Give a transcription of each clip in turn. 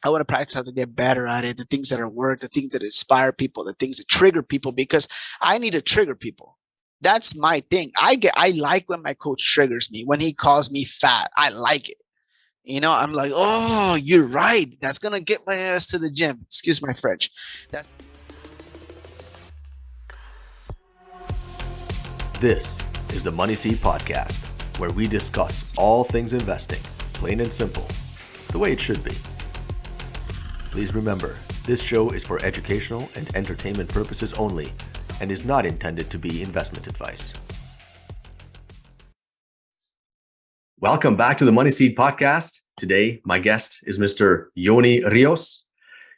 I want to practice how to get better at it, the things that are work, the things that inspire people, the things that trigger people, because I need to trigger people. That's my thing. I like when my coach triggers me, when he calls me fat. I like it. I'm like, oh, you're right. That's gonna get my ass to the gym. Excuse my French. That's This is the Money Seed Podcast, where we discuss all things investing, plain and simple, the way it should be. Please remember, this show is for educational and entertainment purposes only and is not intended to be investment advice. Welcome back to the Money Seed Podcast. Today, my guest is Mr. Yoni Rios.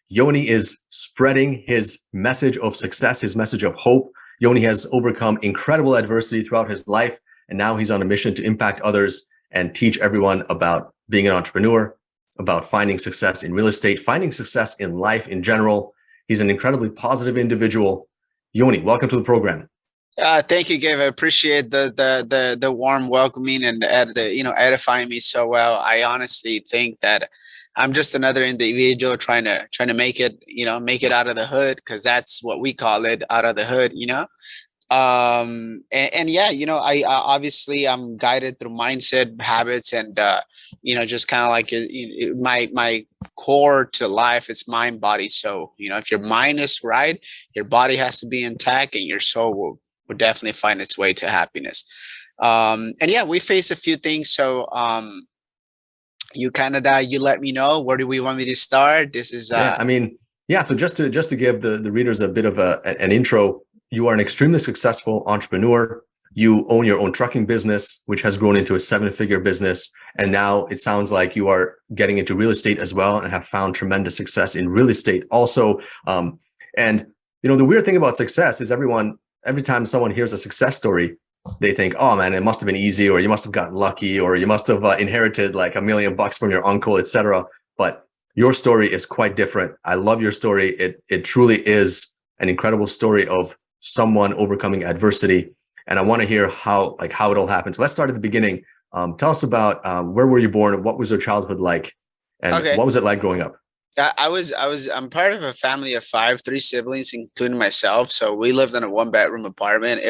Yoni is spreading his message of success, his message of hope. Yoni has overcome incredible adversity throughout his life, and now he's on a mission to impact others and teach everyone about being an entrepreneur, about finding success in real estate, finding success in life in general. He's an incredibly positive individual. Yoni, welcome to the program. Thank you, Gabe. I appreciate the warm welcoming and edifying me so well. I honestly think that I'm just another individual trying to make it out of the hood, because that's what we call it, out of the hood. And yeah, I obviously I'm guided through mindset, habits, and just kind of like my core to life. It's mind, body, soul. If your mind is right, your body has to be intact, and your soul will definitely find its way to happiness. And yeah, we face a few things. So you let me know, where do we want me to start? This is So just to give the readers a bit of an intro, you are an extremely successful entrepreneur. You own your own trucking business, which has grown into a 7-figure business. And now it sounds like you are getting into real estate as well and have found tremendous success in real estate also. And the weird thing about success is every time someone hears a success story, they think, oh man, it must have been easy, or you must have gotten lucky, or you must have inherited like $1 million from your uncle, etc. But your story is quite different. I love your story. It truly is an incredible story of someone overcoming adversity. And I want to hear how it all happened. So let's start at the beginning. Tell us about where were you born? What was your childhood like? And okay. What was it like growing up? I'm part of a family of 5, 3 siblings, including myself. So we lived in a 1-bedroom apartment.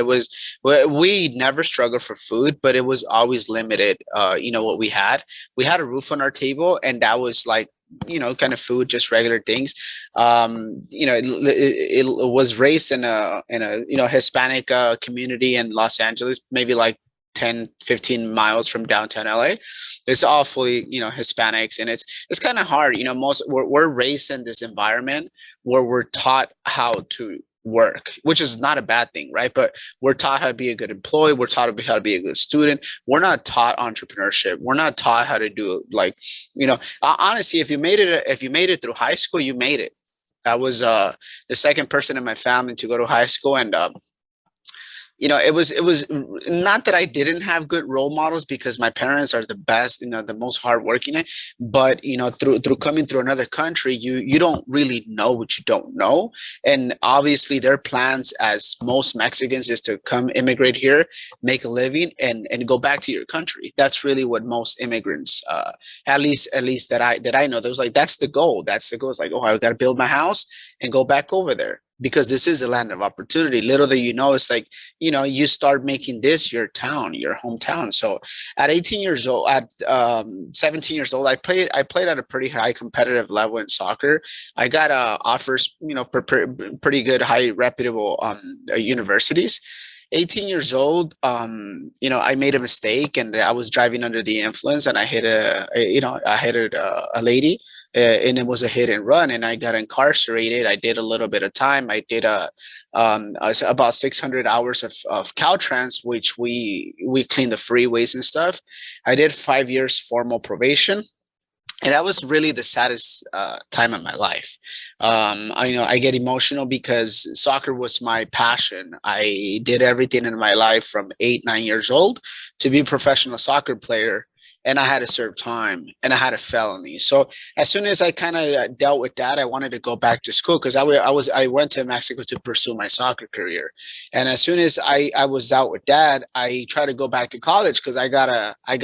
We never struggled for food, but it was always limited. What we had a roof on our table, and that was like, kind of food, just regular things. It was raised in a Hispanic community in Los Angeles, maybe like 10, 15 miles from downtown LA. It's all fully, Hispanics, and it's kind of hard. We're raised in this environment where we're taught how to work, which is not a bad thing, right? But we're taught how to be a good employee. We're taught how to be a good student. We're not taught entrepreneurship. We're not taught how to do, like, honestly, if you made it through high school, you made it. I was the second person in my family to go to high school, and it was not that I didn't have good role models, because my parents are the best, the most hardworking. But through coming through another country, you don't really know what you don't know. And obviously their plans, as most Mexicans, is to come immigrate here, make a living, and go back to your country. That's really what most immigrants, at least that I know, there was like, that's the goal. It's like, oh, I got to build my house and go back over there, because this is a land of opportunity. Little do you know, it's like, you start making this your town, your hometown. So at 17 years old, I played at a pretty high competitive level in soccer. I got offers, pretty good, high reputable universities. 18 years old, I made a mistake, and I was driving under the influence, and I hit a lady, and it was a hit and run, and I got incarcerated. I did a little bit of time. I did about 600 hours of Caltrans, which we cleaned the freeways and stuff. I did 5 years formal probation. And that was really the saddest time of my life. I get emotional, because soccer was my passion. I did everything in my life from 8, 9 years old to be a professional soccer player. and I had to serve time, and I had a felony. So as soon as I kind of dealt with that, I wanted to go back to school because I went to Mexico to pursue my soccer career. And as soon as I was out with that, I tried to go back to college because I gotta, I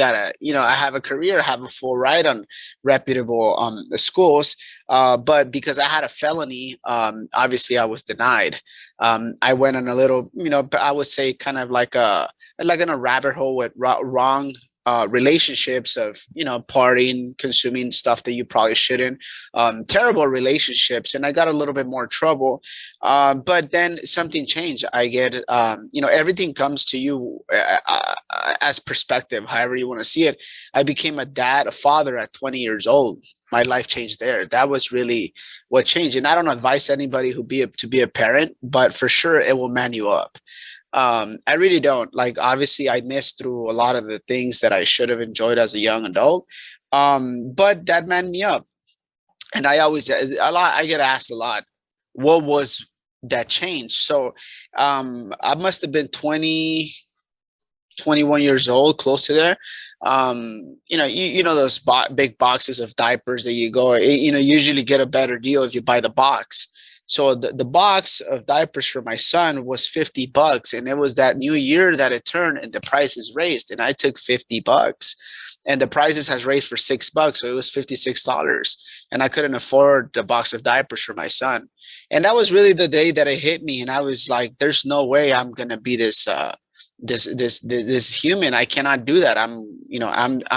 have a career, have a full ride on reputable schools. But because I had a felony, obviously I was denied. I went on a little, I would say kind of like in a rabbit hole with wrong relationships of partying, consuming stuff that you probably shouldn't, terrible relationships, and I got a little bit more trouble. But then something changed. I get everything comes to you as perspective, however you want to see it. I became a dad, a father at 20 years old. My life changed there. That was really what changed. And I don't advise anybody to be a parent, but for sure it will man you up. I really don't. Like, obviously I missed through a lot of the things that I should have enjoyed as a young adult. But that man me up. And I get asked a lot, what was that change? So I must have been 20, 21 years old, close to there. Those big boxes of diapers that you go, usually get a better deal if you buy the box. So the box of diapers for my son was $50, and it was that new year that it turned and the prices raised, and I took $50, and the prices has raised for $6, so it was $56, and I couldn't afford the box of diapers for my son. And that was really the day that it hit me, and I was like, "There's no way I'm gonna be this human. I cannot do that. I'm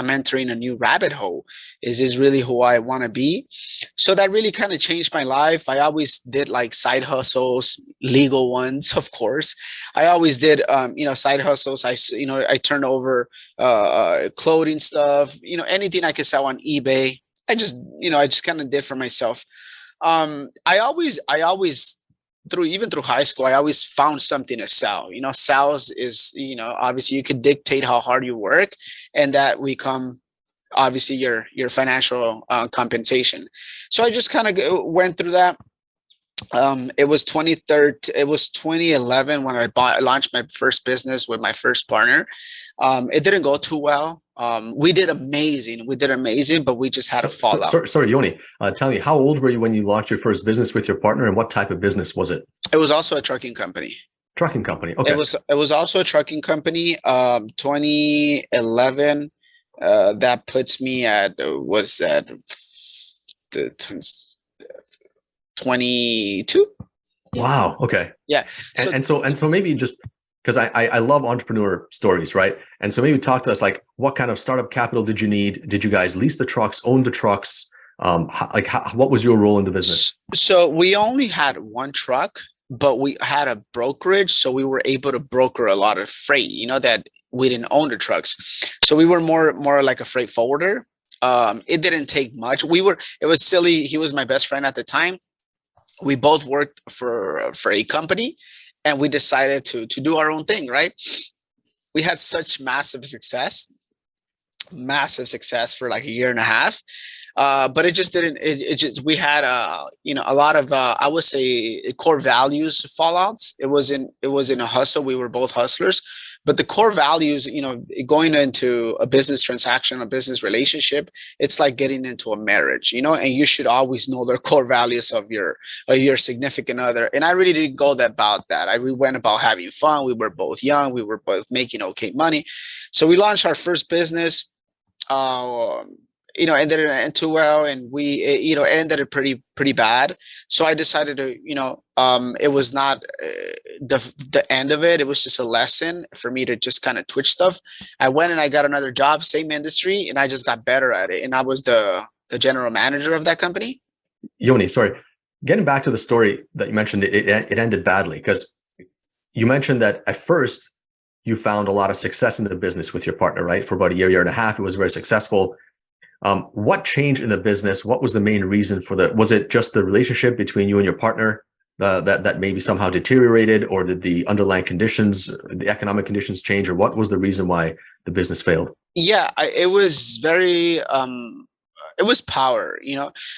entering a new rabbit hole. Is this really who I want to be?" So that really kind of changed my life. I always did like side hustles, legal ones, of course. I always did side hustles. I turned over clothing stuff, anything I could sell on eBay. I just kind of did for myself. I always through high school, I always found something to sell. Sales is, obviously you could dictate how hard you work, and that we come obviously your financial compensation. So I just kind of went through that. It was 2011 when launched my first business with my first partner. It didn't go too well. We did amazing, but we just had a fallout. Sorry, Yoni, tell me, how old were you when you launched your first business with your partner, and what type of business was it? It was also a trucking company. Trucking company. Okay. It was also a trucking company. 2011. That puts me at what's that? The 22. Wow. Okay. Yeah. And so maybe just because I love entrepreneur stories, right? And so maybe talk to us, like, what kind of startup capital did you need? Did you guys lease the trucks, own the trucks? What was your role in the business? So we only had one truck, but we had a brokerage, so we were able to broker a lot of freight. That we didn't own the trucks, so we were more like a freight forwarder. It didn't take much. It was silly. He was my best friend at the time. We both worked for a company, and we decided to do our own thing, right? We had such massive success for like a year and a half. But it just didn't, we had, a lot of, I would say, core values fallouts. It wasn't a hustle. We were both hustlers, but the core values, going into a business transaction, a business relationship, it's like getting into a marriage, and you should always know the core values of your significant other. And I really didn't go about that. We went about having fun. We were both young. We were both making okay money. So we launched our first business. And then it ended too well, and we ended it pretty bad. So I decided to, it was not the end of it. It was just a lesson for me to just kind of twitch stuff. I went and I got another job, same industry, and I just got better at it. And I was the general manager of that company. Yoni, sorry, getting back to the story that you mentioned, it ended badly because you mentioned that at first you found a lot of success in the business with your partner, right? For about a year and a half, it was very successful. What changed in the business? What was the main reason was it just the relationship between you and your partner that maybe somehow deteriorated, or did the underlying conditions, the economic conditions change, or what was the reason why the business failed? Yeah, it was very, it was power.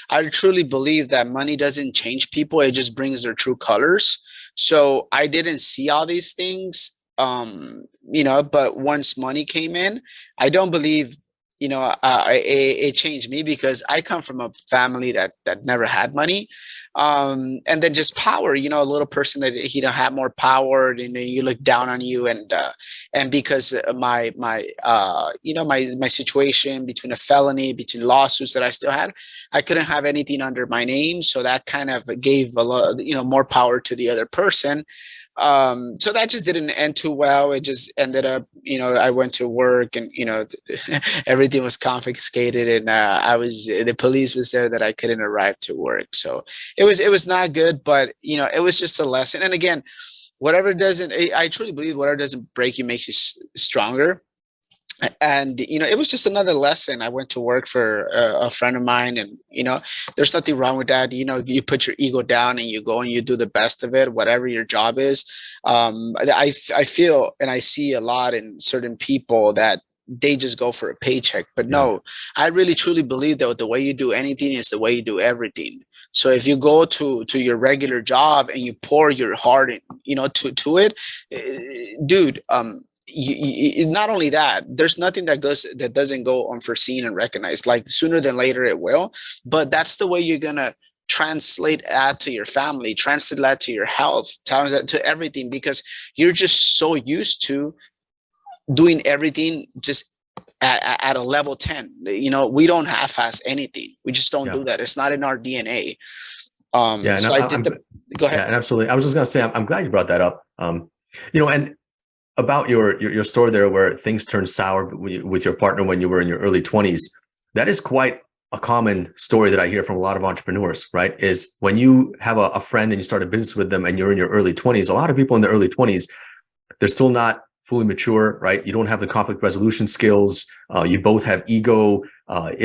I truly believe that money doesn't change people. It just brings their true colors. So I didn't see all these things, but once money came in, I don't believe it changed me because I come from a family that never had money, and then just power. A little person that had more power, and you look down on you, and because my situation between a felony, between lawsuits that I still had, I couldn't have anything under my name, so that kind of gave a lot, more power to the other person. So that just didn't end too well. It just ended up, I went to work, and everything was confiscated, and the police was there that I couldn't arrive to work. So it was not good, but it was just a lesson. And again, I truly believe whatever doesn't break you makes you stronger. And it was just another lesson. I went to work for a friend of mine, and there's nothing wrong with that. You put your ego down and you go and you do the best of it, whatever your job is. I feel, and I see a lot in certain people, that they just go for a paycheck. But no, I really truly believe that the way you do anything is the way you do everything. So if you go to your regular job and you pour your heart to it, dude, not only that, there's nothing that doesn't go unforeseen and recognized. Like, sooner than later it will, but that's the way you're gonna translate that to your family, translate that to your health, translate that to everything, because you're just so used to doing everything just at a level 10. We don't half-ass anything. We just don't do that. It's not in our DNA. So go ahead. Yeah, and absolutely. I was just gonna say, I'm glad you brought that up. And about your story there, where things turned sour with your partner when you were in your early 20s. That is quite a common story that I hear from a lot of entrepreneurs, right? Is when you have a friend and you start a business with them and you're in your early 20s, a lot of people in their early 20s, they're still not fully mature, right? You don't have the conflict resolution skills. You both have ego. I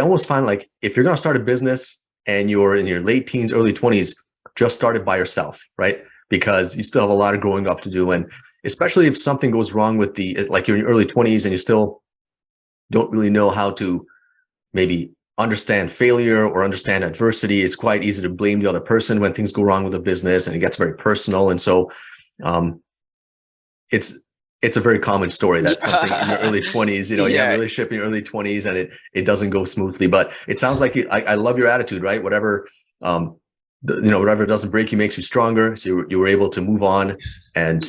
almost find, like, if you're going to start a business and you're in your late teens, early 20s, just start it by yourself, right? Because you still have a lot of growing up to do. And especially if something goes wrong with like, you're in your early 20s and you still don't really know how to maybe understand failure or understand adversity, it's quite easy to blame the other person when things go wrong with a business, and it gets very personal. And so it's a very common story. That's something in your early 20s, you have a relationship in your early 20s and it doesn't go smoothly. But it sounds like I love your attitude, right? Whatever whatever doesn't break you makes you stronger. So you were able to move on and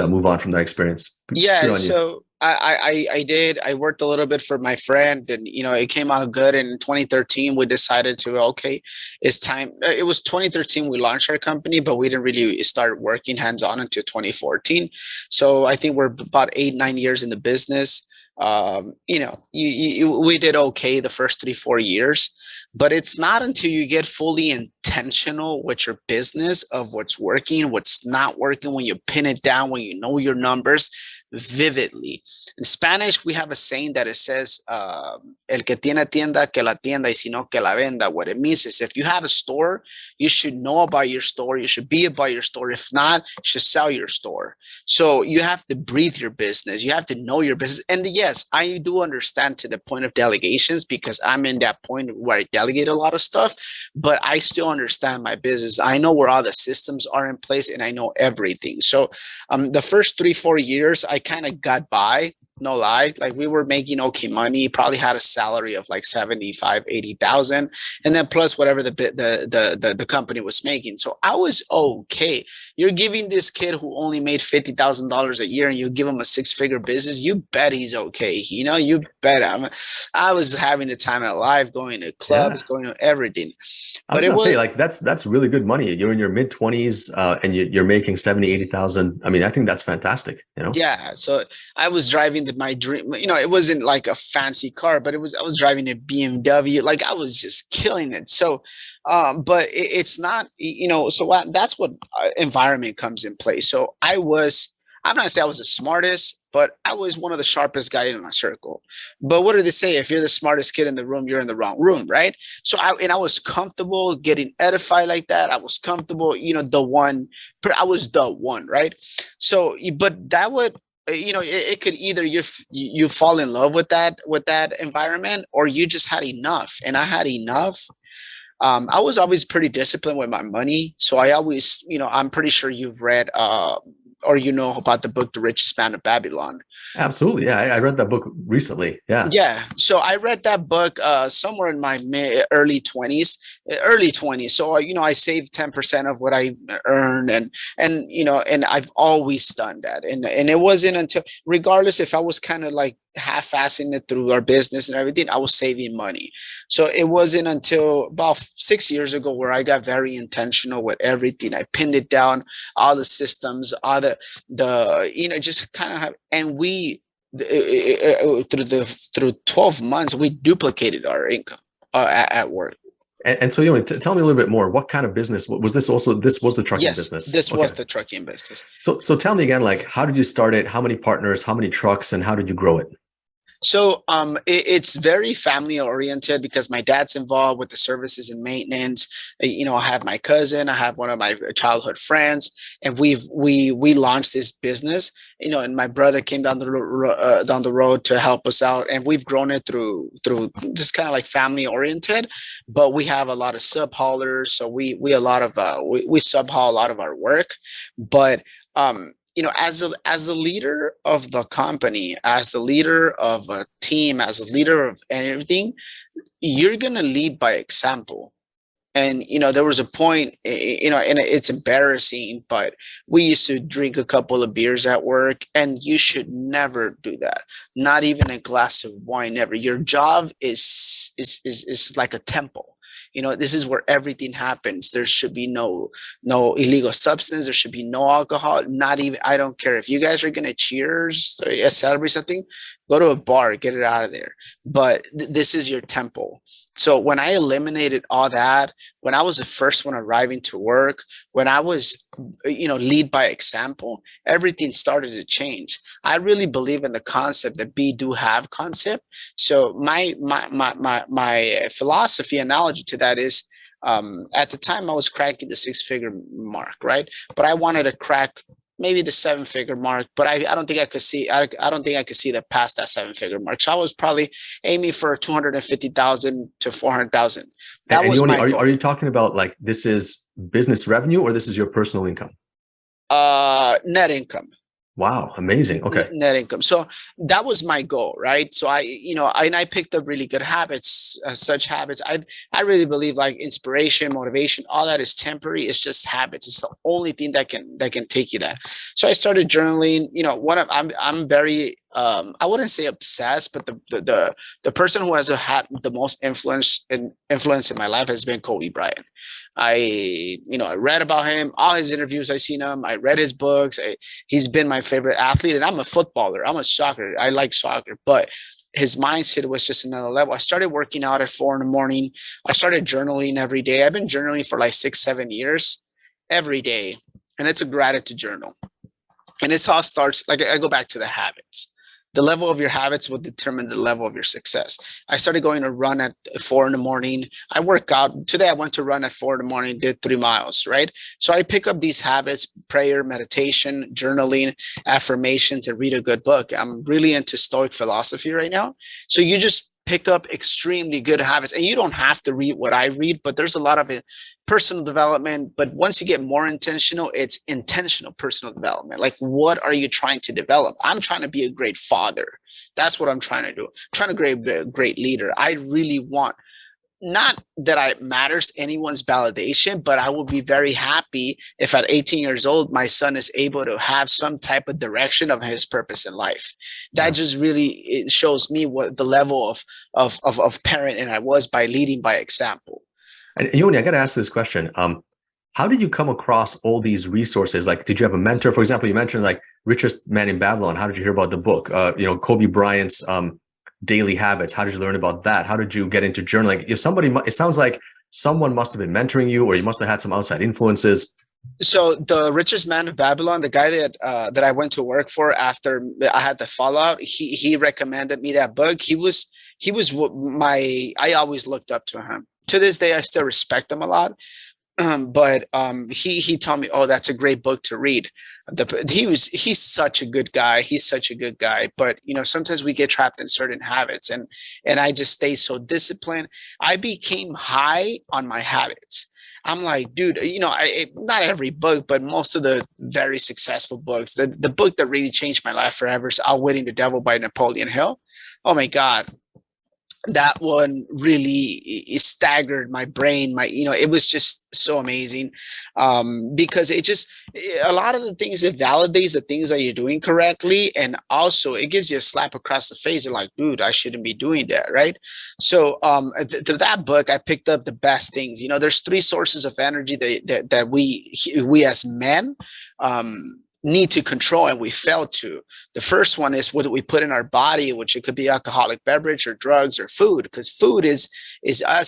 move on from that experience. Yeah. So I did. I worked a little bit for my friend, and it came out good. And in 2013, we decided to, okay, it's time. It was 2013 we launched our company, but we didn't really start working hands-on until 2014. So I think we're about 8-9 years in the business. We did okay the first 3-4 years, but it's not until you get fully intentional with your business of what's working, what's not working, when you pin it down, when you know your numbers vividly. In Spanish, we have a saying that it says, el que tiene tienda, que la tienda, y si no, que la venda. What it means is, if you have a store, you should know about your store. You should be about your store. If not, you should sell your store. So you have to breathe your business. You have to know your business. And yes, I do understand to the point of delegations, because I'm in that point where I delegate a lot of stuff, but I still understand my business. I know where all the systems are in place, and I know everything. So the first 3-4 years, I kind of got by, no lie. Like, we were making okay money, probably had a salary of like 75,000-80,000, and then plus whatever the company was making. So I was okay. You're giving this kid who only made $50,000 a year, and you give him a 6-figure business, you bet he's okay. You bet. I was having the time of life, going to clubs, going to everything. I was gonna say, like, that's really good money. You're in your mid 20s and you're making 70,000-80,000. I mean, I think that's fantastic. Yeah. So I was driving my dream. It wasn't like a fancy car, but I was driving a BMW. Like, I was just killing it. So, but it's not. So that's what environment comes in play. So I'm not gonna say I was the smartest, but I was one of the sharpest guys in my circle. But what do they say? If you're the smartest kid in the room, you're in the wrong room, right? So I was comfortable getting edified like that. I was comfortable, I was the one, right? So, but that would, it could either you fall in love with that environment, or you just had enough. And I had enough. I was always pretty disciplined with my money. So I always, I'm pretty sure you've read or you know about the book The Richest Man of Babylon. Absolutely. Yeah. I read that book recently. Yeah. Yeah, so I read that book somewhere in my early 20s, early 20s. So I saved 10% of what I earned, and I've always done that. And it wasn't until, regardless if I was kind of like half-assing it through our business and everything, I was saving money. So it wasn't until about 6 years ago where I got very intentional with everything. I pinned it down, all the systems, all the just kind of have, and we through 12 months we duplicated our income at work. And so, tell me a little bit more. What kind of business was this? Also, this was the trucking Yes, business. this was the trucking business. So tell me again, like, how did you start it? How many partners? How many trucks? And how did you grow it? So it's very family oriented because my dad's involved with the services and maintenance. I have my cousin, I have one of my childhood friends, and we launched this business. And my brother came down the road to help us out, and we've grown it through just kind of like family oriented. But we have a lot of sub haulers, so we sub haul a lot of our work, but as a leader of the company, as the leader of a team, as a leader of everything, you're going to lead by example. And there was a point, and it's embarrassing, but we used to drink a couple of beers at work, and you should never do that. Not even a glass of wine, never. Your job is like a temple. This is where everything happens. There should be no illegal substance. There should be no alcohol. Not even, I don't care if you guys are going to cheers, celebrate something, go to a bar, get it out of there. But this is your temple. So when I eliminated all that, when I was the first one arriving to work, when I was, lead by example, everything started to change. I really believe in the concept, the be, do, have concept. So my philosophy analogy to that is, at the time I was cracking the 6-figure mark, right? But I wanted to crack maybe the 7-figure mark, but I don't think I could see. I don't think I could see that past that 7-figure mark. So I was probably aiming for 250,000 to 400,000. That was Yoni, my goal. Are you talking about like this is business revenue or this is your personal income? Net income. Wow, amazing. Okay. Net income. So that was my goal, right? So I picked up really good habits, such habits. I really believe like inspiration, motivation, all that is temporary. It's just habits. It's the only thing that can take you there. So I started journaling. I'm very I wouldn't say obsessed, but the person who has had the most influence in my life has been Kobe Bryant. I read about him, all his interviews. I seen him. I read his books. He's been my favorite athlete, and I'm a footballer. I'm a soccer. I like soccer, but his mindset was just another level. I started working out at 4 a.m. I started journaling every day. I've been journaling for like 6-7 years, every day, and it's a gratitude journal. And it all starts, like, I go back to the habits. The level of your habits will determine the level of your success. I started going to run at 4 a.m. I work out. Today I went to run at 4 a.m, did 3 miles, right? So I pick up these habits: prayer, meditation, journaling, affirmations, and read a good book. I'm really into Stoic philosophy right now. So you just pick up extremely good habits, and you don't have to read what I read, but there's a lot of personal development. But once you get more intentional, it's intentional personal development. Like, what are you trying to develop? I'm trying to be a great father. That's what I'm trying to do. I'm trying to be a great leader. I really want, not that it matters anyone's validation, but I will be very happy if at 18 years old, my son is able to have some type of direction of his purpose in life. That just really, it shows me what the level of parent and I was by leading by example. And Yoni, I got to ask this question. How did you come across all these resources? Like, did you have a mentor? For example, you mentioned like Richest Man in Babylon. How did you hear about the book? Kobe Bryant's daily habits. How did you learn about that? How did you get into journaling? It sounds like someone must have been mentoring you, or you must have had some outside influences. So the Richest Man of Babylon, the guy that I went to work for after I had the fallout, he recommended me that book. He was I always looked up to him. To this day, I still respect him a lot. But he told me, oh, that's a great book to read. He's such a good guy. He's such a good guy. But sometimes we get trapped in certain habits, and I just stay so disciplined. I became high on my habits. I'm like, dude, not every book, but most of the very successful books. The book that really changed my life forever is Outwitting the Devil by Napoleon Hill. Oh my God, that one really staggered my brain. It was just so amazing, because a lot of the things, it validates the things that you're doing correctly, and also it gives you a slap across the face. You're like, dude, I shouldn't be doing that, right? So to that book, I picked up the best things. There's three sources of energy that we as men need to control, and we fail to. The first one is what we put in our body, which it could be alcoholic beverage or drugs or food, because food is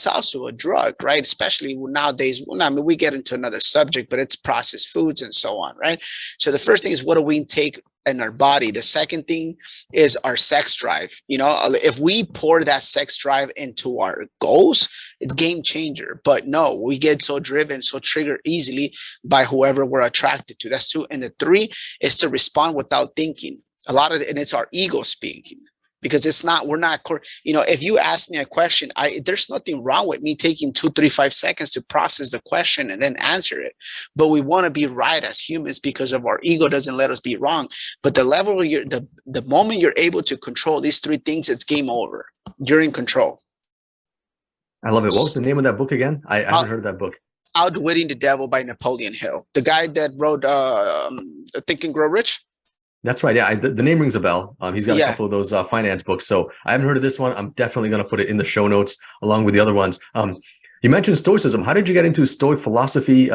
also a drug, right? Especially nowadays. Well, I mean, we get into another subject, but it's processed foods and so on, right? So the first thing is, what do we take in our body? The second thing is our sex drive. If we pour that sex drive into our goals, it's game changer. But no, we get so driven, so triggered easily by whoever we're attracted to. That's two. And the three is to respond without thinking. And it's our ego speaking, because we're not, if you ask me a question, there's nothing wrong with me taking 2, 3, 5 seconds to process the question and then answer it. But we want to be right as humans, because of our ego doesn't let us be wrong. But the level the moment you're able to control these three things, it's game over. You're in control. I love it. What was the name of that book again? I haven't heard of that book. Outwitting the Devil by Napoleon Hill, the guy that wrote Think and Grow Rich. That's right. Yeah, the name rings a bell. He's got a couple of those finance books. So I haven't heard of this one. I'm definitely going to put it in the show notes along with the other ones. You mentioned Stoicism. How did you get into Stoic philosophy?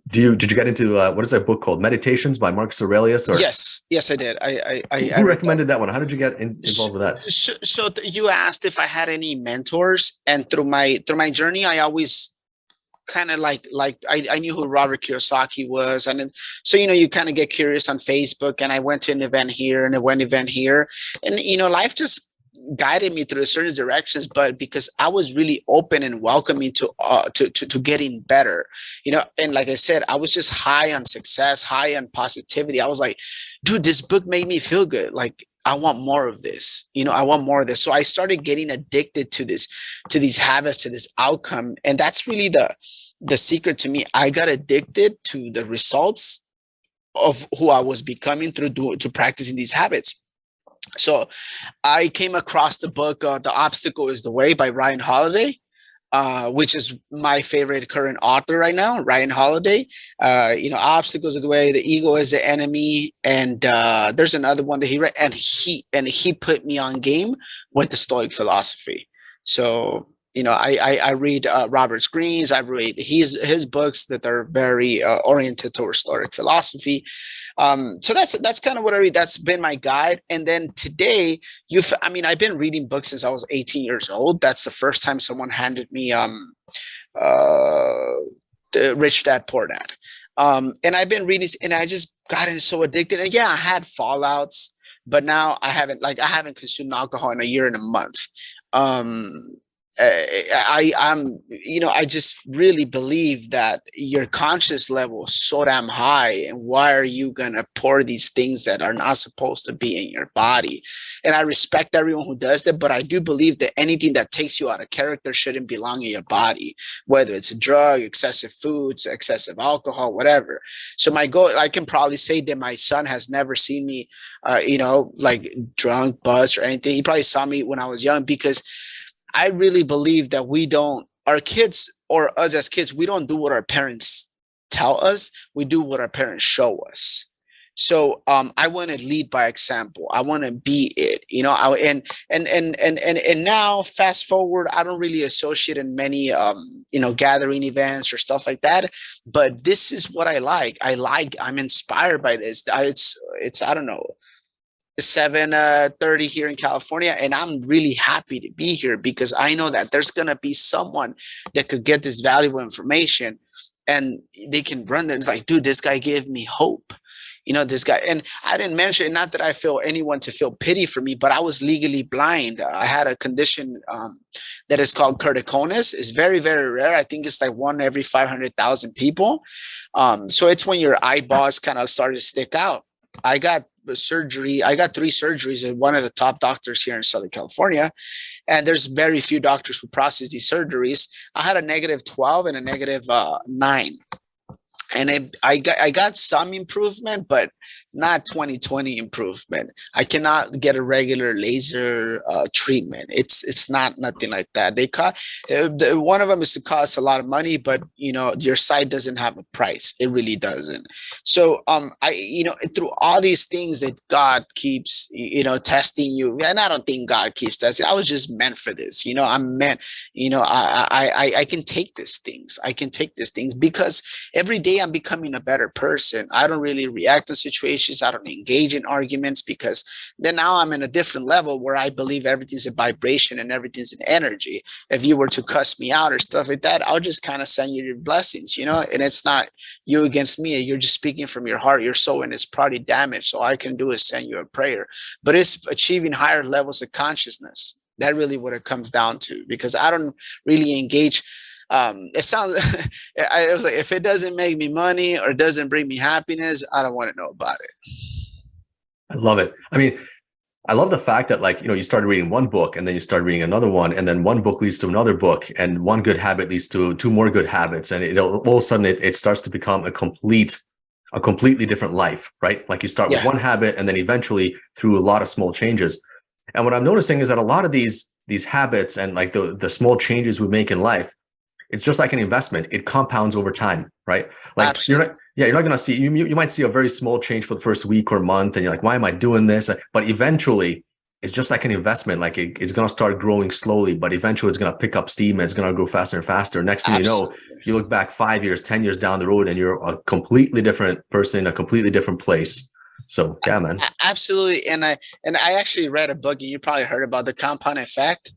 Did you get into what is that book called? Meditations by Marcus Aurelius? Or yes, I did. Who recommended that one? How did you get involved with that? So you asked if I had any mentors, and through my journey, I always kind of like I knew who Robert Kiyosaki was, and then, so you kind of get curious on Facebook, and I went to an event here and an event here, and life just guided me through certain directions. But because I was really open and welcoming to getting better, and like I said, I was just high on success, high on positivity. I was like, dude, this book made me feel good. Like, I want more of this. I want more of this. So I started getting addicted to these habits, to this outcome. And that's really the secret to me. I got addicted to the results of who I was becoming through practicing these habits. So I came across the book, The Obstacle is the Way by Ryan Holiday. Which is my favorite current author right now, Ryan Holiday. Obstacles are the way, the ego is the enemy, and there's another one that he read, and he put me on game with the Stoic philosophy. So I read Robert Greene's, I read his books that are very oriented towards Stoic philosophy. So that's kind of what I read. That's been my guide. And then today, I've been reading books since I was 18 years old. That's the first time someone handed me the Rich Dad Poor Dad. And I've been reading, and I just gotten so addicted. And yeah, I had fallouts, but now I haven't consumed alcohol in a year and a month. I just really believe that your conscious level is so damn high, and why are you gonna pour these things that are not supposed to be in your body? And I respect everyone who does that, but I do believe that anything that takes you out of character shouldn't belong in your body, whether it's a drug, excessive foods, excessive alcohol, whatever. So my goal, I can probably say that my son has never seen me like drunk, buzzed, or anything. He probably saw me when I was young, because I really believe that our kids, or us as kids, we don't do what our parents tell us. We do what our parents show us. So I want to lead by example. I want to be it, and now fast forward, I don't really associate in many, gathering events or stuff like that, but this is what I like. I'm inspired by this. It's I don't know, 7:30 here in California, and I'm really happy to be here, because I know that there's gonna be someone that could get this valuable information, and they can run it. It's like, dude, this guy gave me hope. This guy, and I didn't mention, not that I feel anyone to feel pity for me, but I was legally blind. I had a condition that is called keratoconus. It's very, very rare. I think it's like 1 every 500,000 people. So it's when your eyeballs kind of started to stick out. I got surgery. I got 3 surgeries at one of the top doctors here in Southern California. And there's very few doctors who process these surgeries. I had a -12 and a -9. And I got some improvement, but not 20/20 improvement. I cannot get a regular laser treatment. It's not nothing like that. They cost one of them is to cost a lot of money, but your site doesn't have a price. It really doesn't. So through all these things that God keeps testing you, and I don't think God keeps testing. I was just meant for this. I'm meant. I can take these things. I can take these things because every day I'm becoming a better person. I don't really react to situations. I don't engage in arguments because then now I'm in a different level where I believe everything's a vibration and everything's an energy. If you were to cuss me out or stuff like that, I'll just kind of send you your blessings, and it's not you against me. You're just speaking from your heart. Your soul and it's probably damaged. So all I can do is send you a prayer, but it's achieving higher levels of consciousness. That really what it comes down to, because I don't really engage. It sounds I was like, if it doesn't make me money or doesn't bring me happiness, I don't want to know about it. I love it. I mean, I love the fact that you started reading one book and then you started reading another one, and then one book leads to another book, and one good habit leads to 2 more good habits, and all of a sudden it starts to become a completely different life, right? Like you start with one habit, and then eventually through a lot of small changes. And what I'm noticing is that a lot of these habits and like the small changes we make in life, it's just like an investment. It compounds over time, right? Like Absolutely. you're not going to see, you might see a very small change for the first week or month, and you're like, why am I doing this? But eventually it's just like an investment. Like it's going to start growing slowly, but eventually it's going to pick up steam and it's going to grow faster and faster. Next thing you know, you look back 5 years, 10 years down the road, and you're a completely different person, a completely different place. So yeah, man. Absolutely. And I actually read a book, and you probably heard about the compound effect.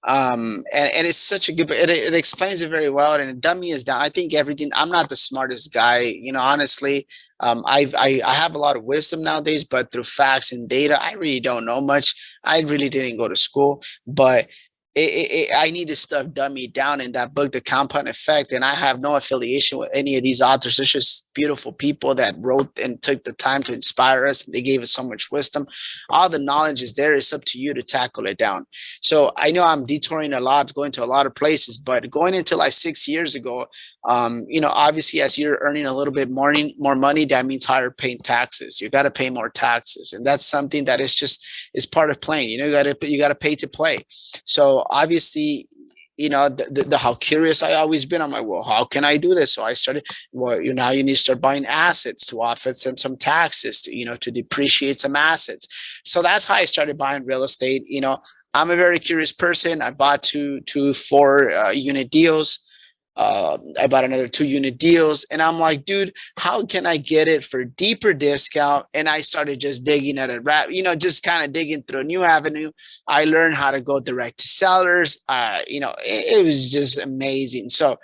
And it's such a good, it explains it very well, and it dummy is down. I think everything, I'm not the smartest guy, honestly. I have a lot of wisdom nowadays, but through facts and data, I really don't know much. I really didn't go to school, but I need this stuff dummied down in that book, The Compound Effect. And I have no affiliation with any of these authors. It's just beautiful people that wrote and took the time to inspire us. They gave us so much wisdom. All the knowledge is there. It's up to you to tackle it down. So I know I'm detouring a lot, going to a lot of places, but going into like 6 years ago, obviously as you're earning a little bit more money, that means higher paying taxes. You got to pay more taxes. And that's something that is part of playing. You got to pay to play. So obviously, the how curious I always been. I'm like, well, how can I do this? So I started, now you need to start buying assets to offset some taxes, to depreciate some assets. So that's how I started buying real estate. I'm a very curious person. I bought two 4-unit deals. I bought another 2-unit deals, and I'm like, dude, how can I get it for deeper discount? And I started just digging at it, just kind of digging through a new avenue. I learned how to go direct to sellers. It was just amazing. So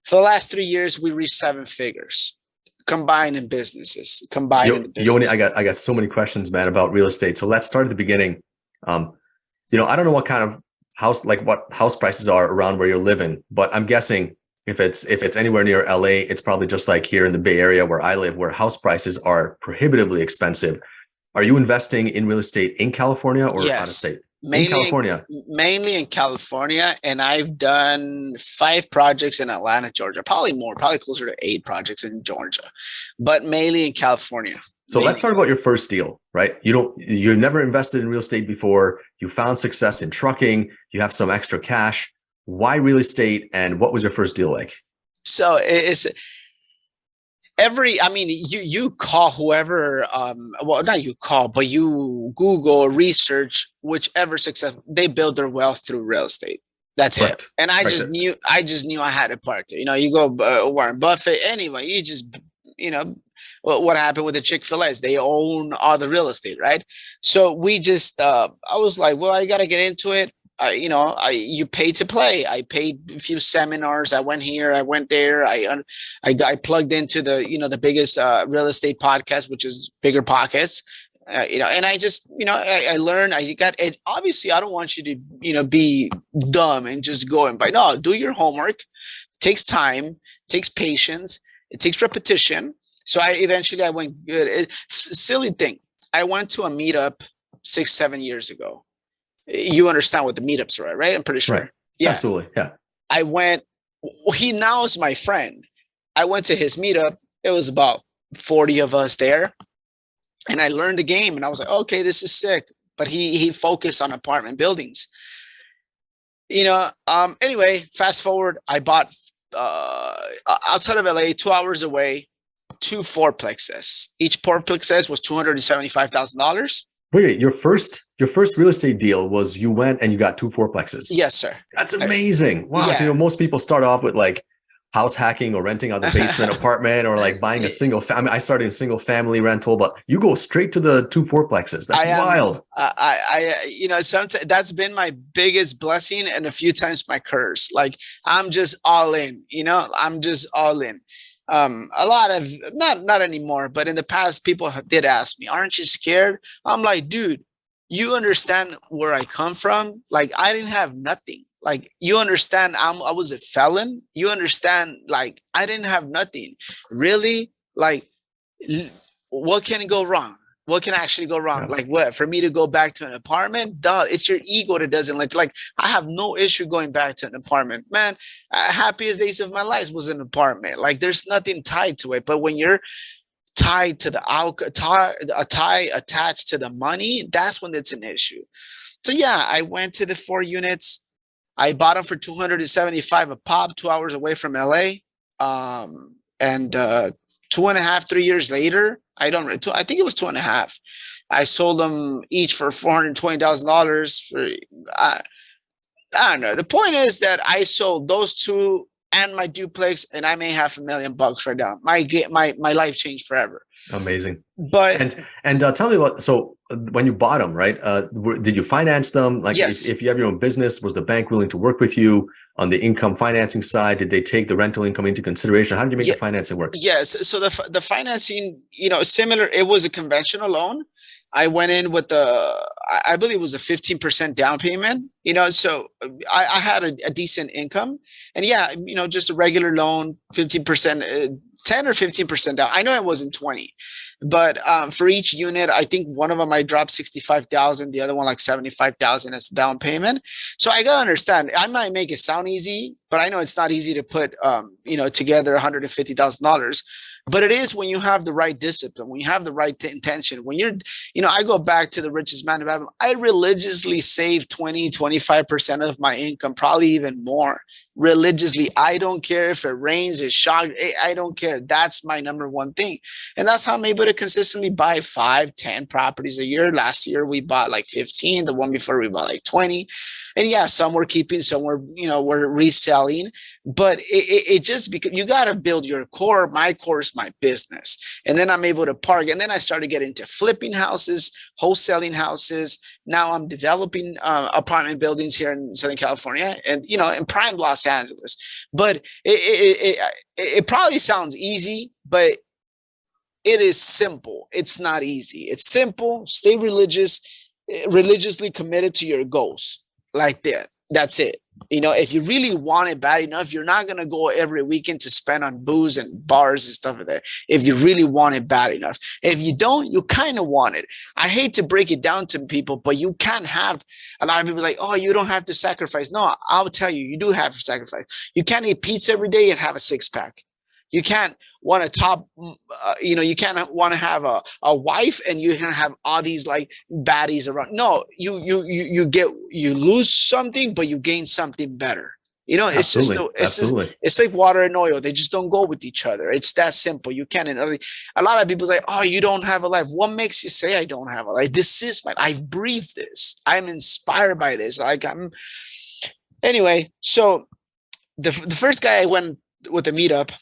for the last 3 years, we reached 7 figures combining businesses. Yoni, I got so many questions, man, about real estate. So let's start at the beginning. I don't know what kind of what house prices are around where you're living, but I'm guessing if it's anywhere near LA, it's probably just like here in the Bay Area where I live, where house prices are prohibitively expensive. Are you investing in real estate in California or out of state? Mainly in California. Mainly in California, and I've done 5 projects in Atlanta, Georgia. Probably more, probably closer to 8 projects in Georgia, but mainly in California. So let's talk about your first deal, right? You've never invested in real estate before. You found success in trucking. You have some extra cash. Why real estate, and what was your first deal like? So you call whoever, not you call, but you Google, research, whichever success, they build their wealth through real estate. That's it. And I just knew I had to park it. You go Warren Buffett, anyway, what happened with the Chick-fil-A's? They own all the real estate, right? So we just, I was like, well, I got to get into it. You pay to play. I paid a few seminars. I went here, I went there. I plugged into the biggest real estate podcast, which is Bigger Pockets. And I just, I learned. Obviously, I don't want you to, be dumb and just go and buy. No, do your homework. It takes time, takes patience, it takes repetition. So I went good. Silly thing. I went to a meetup 6, 7 years ago. You understand what the meetups are, right? I'm pretty sure. Right. Yeah. Absolutely. Yeah. I went, he now is my friend. I went to his meetup. It was about 40 of us there. And I learned the game and I was like, okay, this is sick. But he focused on apartment buildings. Anyway, fast forward, I bought outside of LA, 2 hours away, 2 fourplexes. Each fourplexes was $275,000. Wait, your first real estate deal was you went and you got 2 fourplexes. Yes, sir. That's amazing. Wow. Yeah. Most people start off with like house hacking or renting out the basement apartment or like buying a single family. I started in single family rental, but you go straight to the 2 fourplexes. That's wild. Sometimes that's been my biggest blessing and a few times my curse. Like I'm just all in, I'm just all in. A lot of not anymore, but in the past, people did ask me, aren't you scared? I'm like, dude, you understand where I come from? Like, I didn't have nothing. Like, you understand, I was a felon. You understand, like, I didn't have nothing. Really? Like, what can go wrong? What can actually go wrong? Yeah. Like what? For me to go back to an apartment? Duh, it's your ego that doesn't like I have no issue going back to an apartment. Man, happiest days of my life was an apartment. Like there's nothing tied to it. But when you're tied to the tie attached to the money, that's when it's an issue. So yeah, I went to the 4 units. I bought them for $275 a pop, 2 hours away from LA. And 2.5, 3 years later, I think it was 2.5. I sold them each for $420,000. I don't know. The point is that I sold those two and my duplex, and I may have $1 million right now. My life changed forever. Amazing. But tell me about, so when you bought them, right? Did you finance them? Like, yes. If you have your own business, was the bank willing to work with you on the income financing side? Did they take the rental income into consideration? How did you make the financing work? Yes. So the financing, similar. It was a conventional loan. I went in with I believe it was a 15% down payment, so I had a decent income, and yeah, just a regular loan, 15%, 10 or 15% down. I know it wasn't 20, but for each unit, I think one of them I dropped 65,000, the other one like 75,000 as a down payment. So I gotta understand, I might make it sound easy, but I know it's not easy to put, together $150,000. But it is when you have the right discipline, when you have the right intention, when you're, I go back to the richest man in Babylon. I religiously save 20, 25% of my income, probably even more. Religiously. I don't care if it rains, it's shocked. I don't care. That's my number one thing. And that's how I'm able to consistently buy 5, 10 properties a year. Last year, we bought like 15. The one before, we bought like 20. And yeah, some we're keeping, some we're reselling. But it just, because you got to build your core. My core is my business. And then I'm able to park. And then I started getting into flipping houses, wholesaling houses. Now I'm developing apartment buildings here in Southern California and, in prime Los Angeles. But it probably sounds easy, but it is simple. It's not easy. It's simple. Stay religiously committed to your goals like that. That's it. If you really want it bad enough, you're not going to go every weekend to spend on booze and bars and stuff like that. If you really want it bad enough. If you don't, you kind of want it. I hate to break it down to people, but you can't have a lot of people like, oh, you don't have to sacrifice. No, I'll tell you, you do have to sacrifice. You can't eat pizza every day and have a 6-pack. You can't want to you can't want to have a wife and you can have all these like baddies around. No, you lose something, but you gain something better. It's it's like water and oil. They just don't go with each other. It's that simple. You can't. A lot of people say, oh, you don't have a life. What makes you say I don't have a life? This is I breathe this. I'm inspired by this. Anyway. So the first guy I went with the meetup,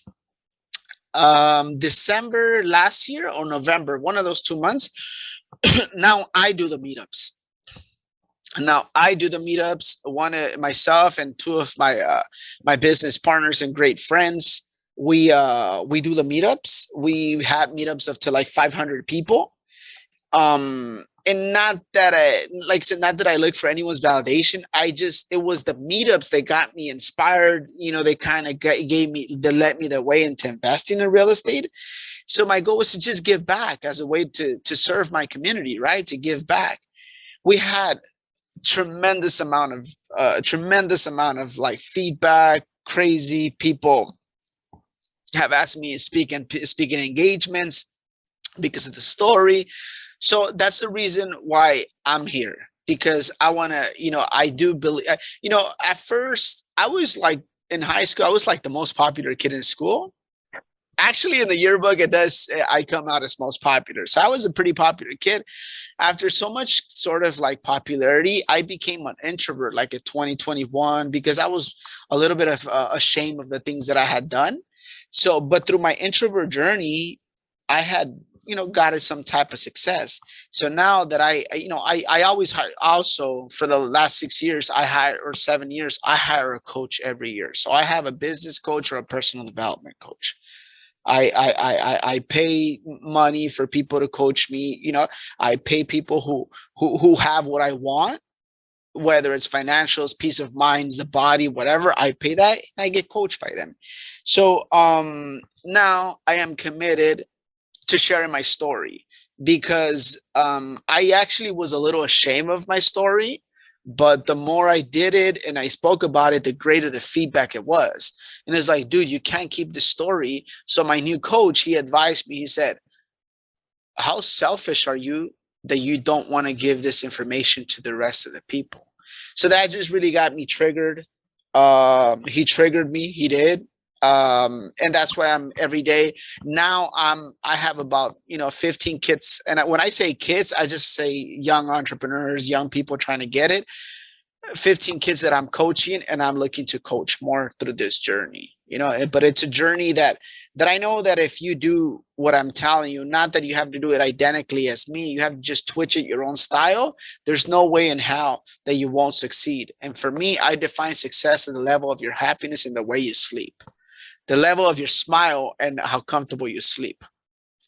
December last year or November, one of those 2 months. Now I do the meetups. Myself and two of my business partners and great friends. We do the meetups. We had meetups up to like 500 people. and not that I, like I said, not that I look for anyone's validation. It was the meetups that got me inspired. They kind of gave me, that led me the way into investing in real estate. So my goal was to just give back as a way to serve my community, right? To give back. We had tremendous amount of like feedback, crazy people have asked me to speaking engagements because of the story. So that's the reason why I'm here, because I want to, I do believe, at first I was like in high school, I was like the most popular kid in school. Actually, in the yearbook, I come out as most popular. So I was a pretty popular kid. After so much sort of like popularity, I became an introvert like in 2021 because I was a little bit of ashamed of the things that I had done. So, but through my introvert journey, I had, gotten some type of success. So now that I always hire, also for the last 6 years, or 7 years, I hire a coach every year. So I have a business coach or a personal development coach. I pay money for people to coach me. I pay people who have what I want, whether it's financials, peace of minds, the body, whatever. I pay that and I get coached by them. So now I am committed to sharing my story, because I actually was a little ashamed of my story, but the more I did it and I spoke about it, the greater the feedback it was. And it's like, dude, you can't keep the story. So my new coach, he advised me, he said, how selfish are you that you don't want to give this information to the rest of the people? So that just really got me triggered. He triggered me. He did. And that's why I'm every day now. I have about 15 kids, and when I say kids, I just say young entrepreneurs, young people trying to get it. 15 kids that I'm coaching, and I'm looking to coach more through this journey. But it's a journey that I know that if you do what I'm telling you, not that you have to do it identically as me, you have to just twitch it your own style. There's no way in hell that you won't succeed. And for me, I define success at the level of your happiness and the way you sleep, the level of your smile and how comfortable you sleep.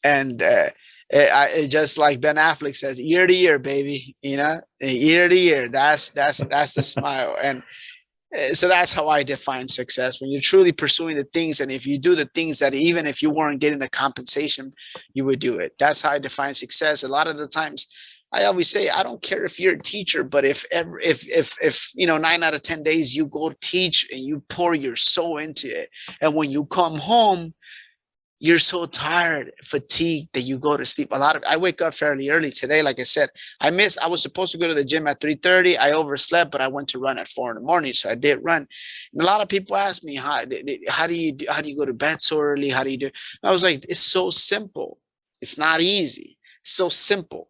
And it just like Ben Affleck says, year to year, baby, year to year, that's the smile. And so that's how I define success, when you're truly pursuing the things. And if you do the things that even if you weren't getting the compensation, you would do it. That's how I define success. A lot of the times I always say, I don't care if you're a teacher, but if 9 out of 10 days you go teach and you pour your soul into it, and when you come home, you're so tired, fatigued, that you go to sleep. I wake up fairly early today. Like I said, I was supposed to go to the gym at 3:30. I overslept, but I went to run at 4 in the morning. So I did run. And a lot of people ask me, how do you go to bed so early? How do you do? And I was like, it's so simple. It's not easy. It's so simple.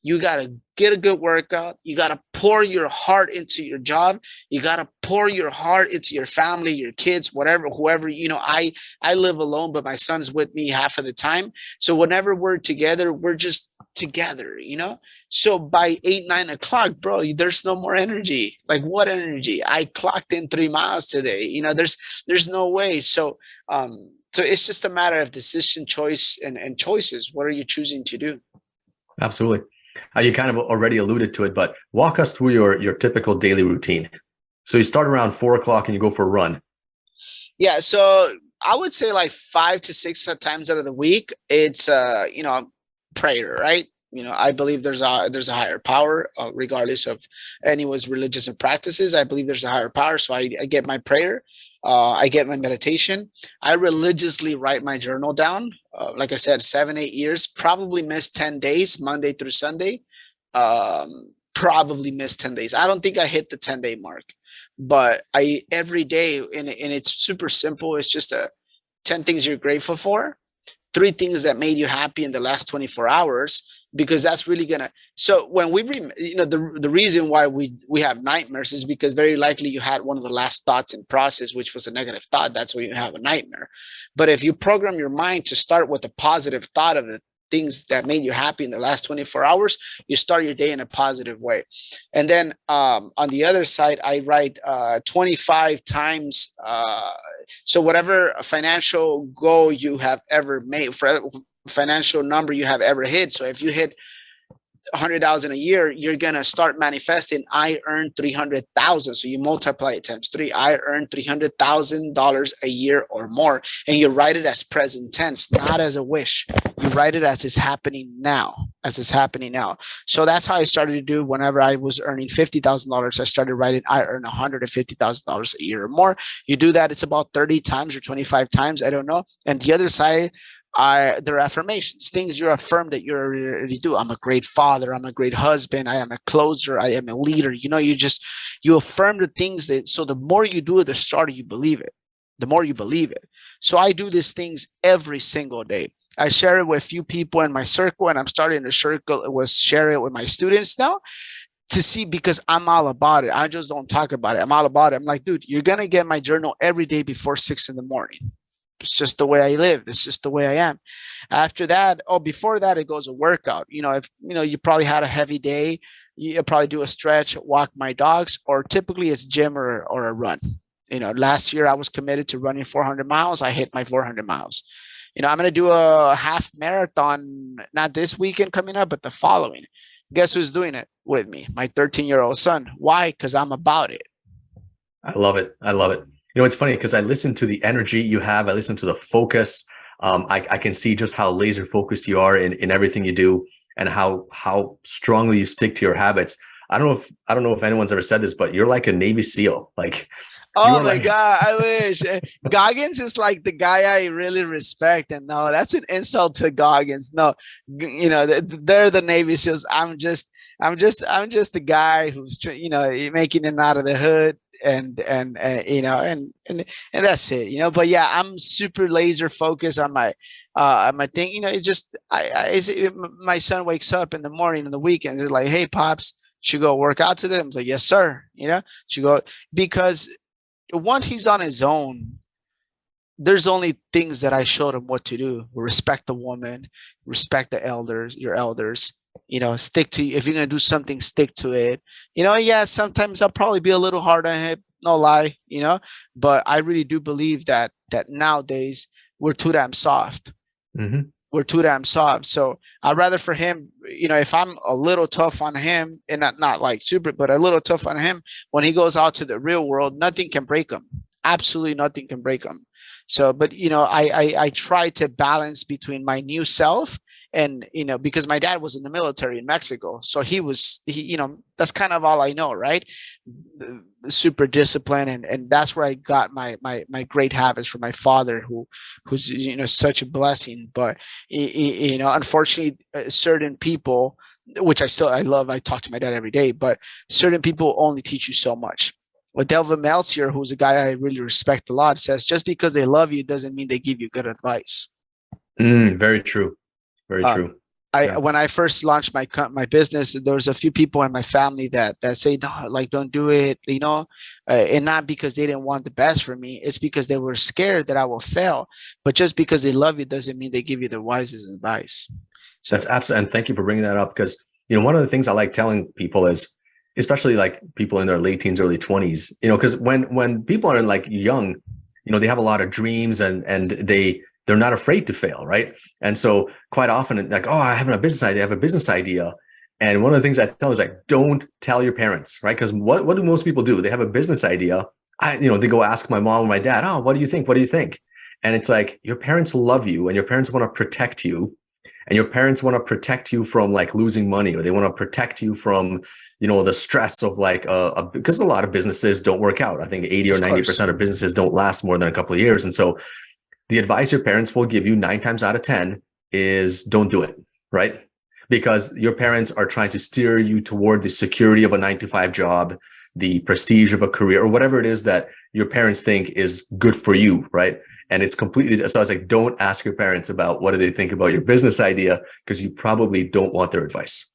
You got to get a good workout. You got to pour your heart into your job. You got to pour your heart into your family, your kids, whatever, whoever. I live alone, but my son's with me half of the time. So whenever we're together, we're just together, So by 8, 9 o'clock, bro, there's no more energy. Like, what energy? I clocked in 3 miles today. There's no way. So it's just a matter of decision, choice, and choices. What are you choosing to do? Absolutely. You kind of already alluded to it, but walk us through your typical daily routine. So you start around 4 o'clock and you go for a run. Yeah. So I would say like 5 to 6 times out of the week, it's, prayer, right? I believe there's a higher power, regardless of anyone's religious and practices. I believe there's a higher power. So I get my prayer. I get my meditation. I religiously write my journal down. Like I said, 7, 8 years, probably missed 10 days, Monday through Sunday. Probably missed 10 days. I don't think I hit the 10-day mark, but every day, and it's super simple. It's just 10 things you're grateful for, 3 things that made you happy in the last 24 hours, because that's really gonna. So when the reason why we have nightmares is because very likely you had one of the last thoughts in process, which was a negative thought. That's why you have a nightmare. But if you program your mind to start with a positive thought of the things that made you happy in the last 24 hours, you start your day in a positive way. And then on the other side, I write 25 times. So whatever financial goal you have ever made, for financial number you have ever hit. So if you hit 100,000 a year, you're gonna start manifesting. I earn 300,000. So you multiply it times three. I earn $300,000 a year or more, and you write it as present tense, not as a wish. You write it as it's happening now, as it's happening now. So that's how I started to do. Whenever I was earning $50,000, I started writing, I earn $150,000 a year or more. You do that, it's about 30 times or 25 times, I don't know. And the other side, there are affirmations, things you affirm that you already do. I'm a great father. I'm a great husband. I am a closer. I am a leader. You affirm the things that, so the more you do it, the stronger you believe it, the more you believe it. So I do these things every single day. I share it with a few people in my circle, and I'm starting to share it with my students now to see, because I'm all about it. I just don't talk about it. I'm all about it. I'm like, dude, you're going to get my journal every day before 6 in the morning. It's just the way I live. It's just the way I am. After that, before that, it goes a workout. If you probably had a heavy day, you probably do a stretch, walk my dogs, or typically it's gym or a run. Last year I was committed to running 400 miles. I hit my 400 miles. I'm going to do a half marathon, not this weekend coming up, but the following. Guess who's doing it with me? My 13-year-old son. Why? Because I'm about it. I love it. I love it. It's funny because I listen to the energy you have. I listen to the focus. I can see just how laser focused you are in everything you do, and how strongly you stick to your habits. I don't know if anyone's ever said this, but you're like a Navy SEAL. Like, oh my God, I wish. Goggins is like the guy I really respect, and no, that's an insult to Goggins. No, they're the Navy SEALs. I'm just the guy who's making it out of the hood. And that's it. But yeah, I'm super laser focused on my thing. It just my son wakes up in the morning and the weekends, it's like, hey pops, should go work out today? I'm like, yes sir. Should go, because once he's on his own, there's only things that I showed him what to do. Respect the woman, respect the elders, your elders. Stick to, if you're going to do something, stick to it. Yeah, sometimes I'll probably be a little hard on him, no lie, but I really do believe that nowadays we're too damn soft. Mm-hmm. We're too damn soft. So I'd rather for him, if I'm a little tough on him, and not like super, but a little tough on him, when he goes out to the real world, nothing can break him. Absolutely nothing can break him. So, but I try to balance between my new self. And, because my dad was in the military in Mexico. So he that's kind of all I know, right? Super disciplined. And that's where I got my great habits from my father, who's, such a blessing. But, unfortunately, certain people, which I love, I talk to my dad every day, but certain people only teach you so much. Well, Delvin Meltzer, who's a guy I really respect a lot, says, just because they love you doesn't mean they give you good advice. Very true. Very true. When I first launched my business, there was a few people in my family that say, no, like, don't do it, and not because they didn't want the best for me. It's because they were scared that I will fail. But just because they love you doesn't mean they give you the wisest advice. So that's absolutely, and thank you for bringing that up, because one of the things I like telling people is, especially like people in their late teens, early 20s, because when people are like young, they have a lot of dreams and they're not afraid to fail, right? And so quite often, like, oh, I have a business idea. And one of the things I tell is like, don't tell your parents, right? Because what do most people do? They have a business idea. They go ask my mom or my dad, oh, what do you think? What do you think? And it's like, your parents love you and your parents want to protect you. And your parents want to protect you from like losing money, or they want to protect you from, the stress of like, because a lot of businesses don't work out. I think 80 or 90% of businesses don't last more than a couple of years. And so the advice your parents will give you 9 times out of 10 is don't do it, right? Because your parents are trying to steer you toward the security of a 9-to-5 job, the prestige of a career, or whatever it is that your parents think is good for you, right? And it's completely, so I was like, don't ask your parents about what do they think about your business idea, because you probably don't want their advice.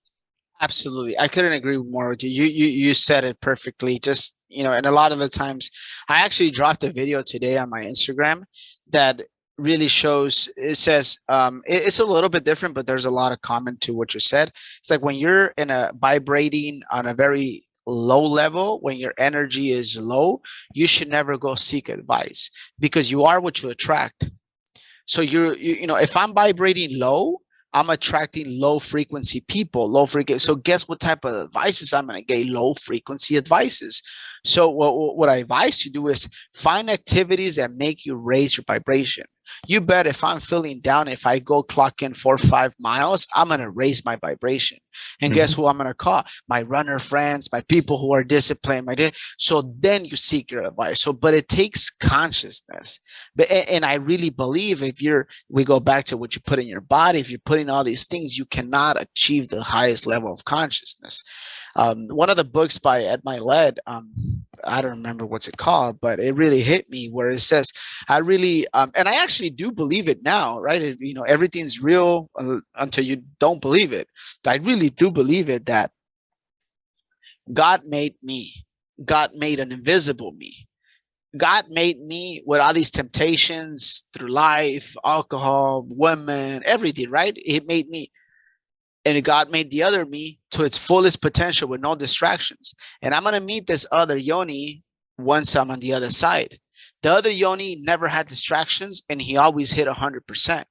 Absolutely. I couldn't agree more with you. You said it perfectly. Just, and a lot of the times I actually dropped a video today on my Instagram that really shows, it says, it's a little bit different, but there's a lot of comment to what you said. It's like when you're vibrating on a very low level, when your energy is low, you should never go seek advice, because you are what you attract. So if I'm vibrating low, I'm attracting low frequency people, So guess what type of advices I'm going to get? Low frequency advices. So what I advise you do is find activities that make you raise your vibration. You bet if I'm feeling down, if I go clock in 4 or 5 miles, I'm going to raise my vibration. And guess who I'm going to call? My runner friends, my people who are disciplined, so then you seek your advice. But it takes consciousness. And I really believe we go back to what you put in your body, if you're putting all these things, you cannot achieve the highest level of consciousness. One of the books by Ed Milet, I don't remember what's it called, but it really hit me where it says, I really, and I actually do believe it now, right? Everything's real until you don't believe it. I really do believe it, that God made me. God made an invisible me. God made me with all these temptations through life, alcohol, women, everything, right? He made me. And God made the other me to its fullest potential with no distractions. And I'm going to meet this other Yoni once I'm on the other side. The other Yoni never had distractions, and he always hit 100%.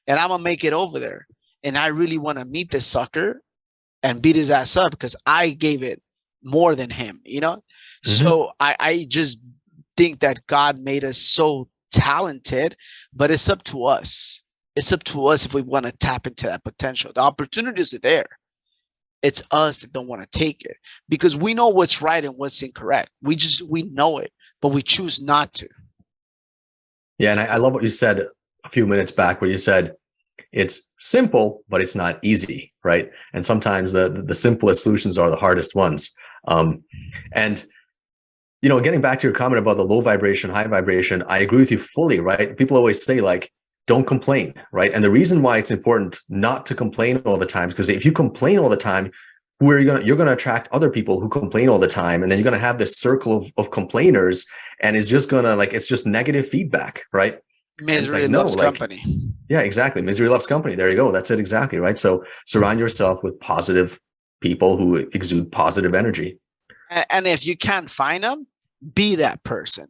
And I'm going to make it over there. And I really want to meet this sucker and beat his ass up because I gave it more than him, So I just think that God made us so talented, but it's up to us. It's up to us if we want to tap into that potential. The opportunities are there. It's us that don't want to take it because we know what's right and what's incorrect. We know it, but we choose not to. Yeah. And I love what you said a few minutes back where you said it's simple, but it's not easy, right? And sometimes the simplest solutions are the hardest ones. And getting back to your comment about the low vibration, high vibration, I agree with you fully, right? People always say like, don't complain, right? And the reason why it's important not to complain all the time is because if you complain all the time, you're going to attract other people who complain all the time, and then you're going to have this circle of complainers, and it's just it's just negative feedback, right? Misery loves company. Yeah, exactly. Misery loves company. There you go. That's it exactly, right? So surround yourself with positive people who exude positive energy. And if you can't find them, be that person.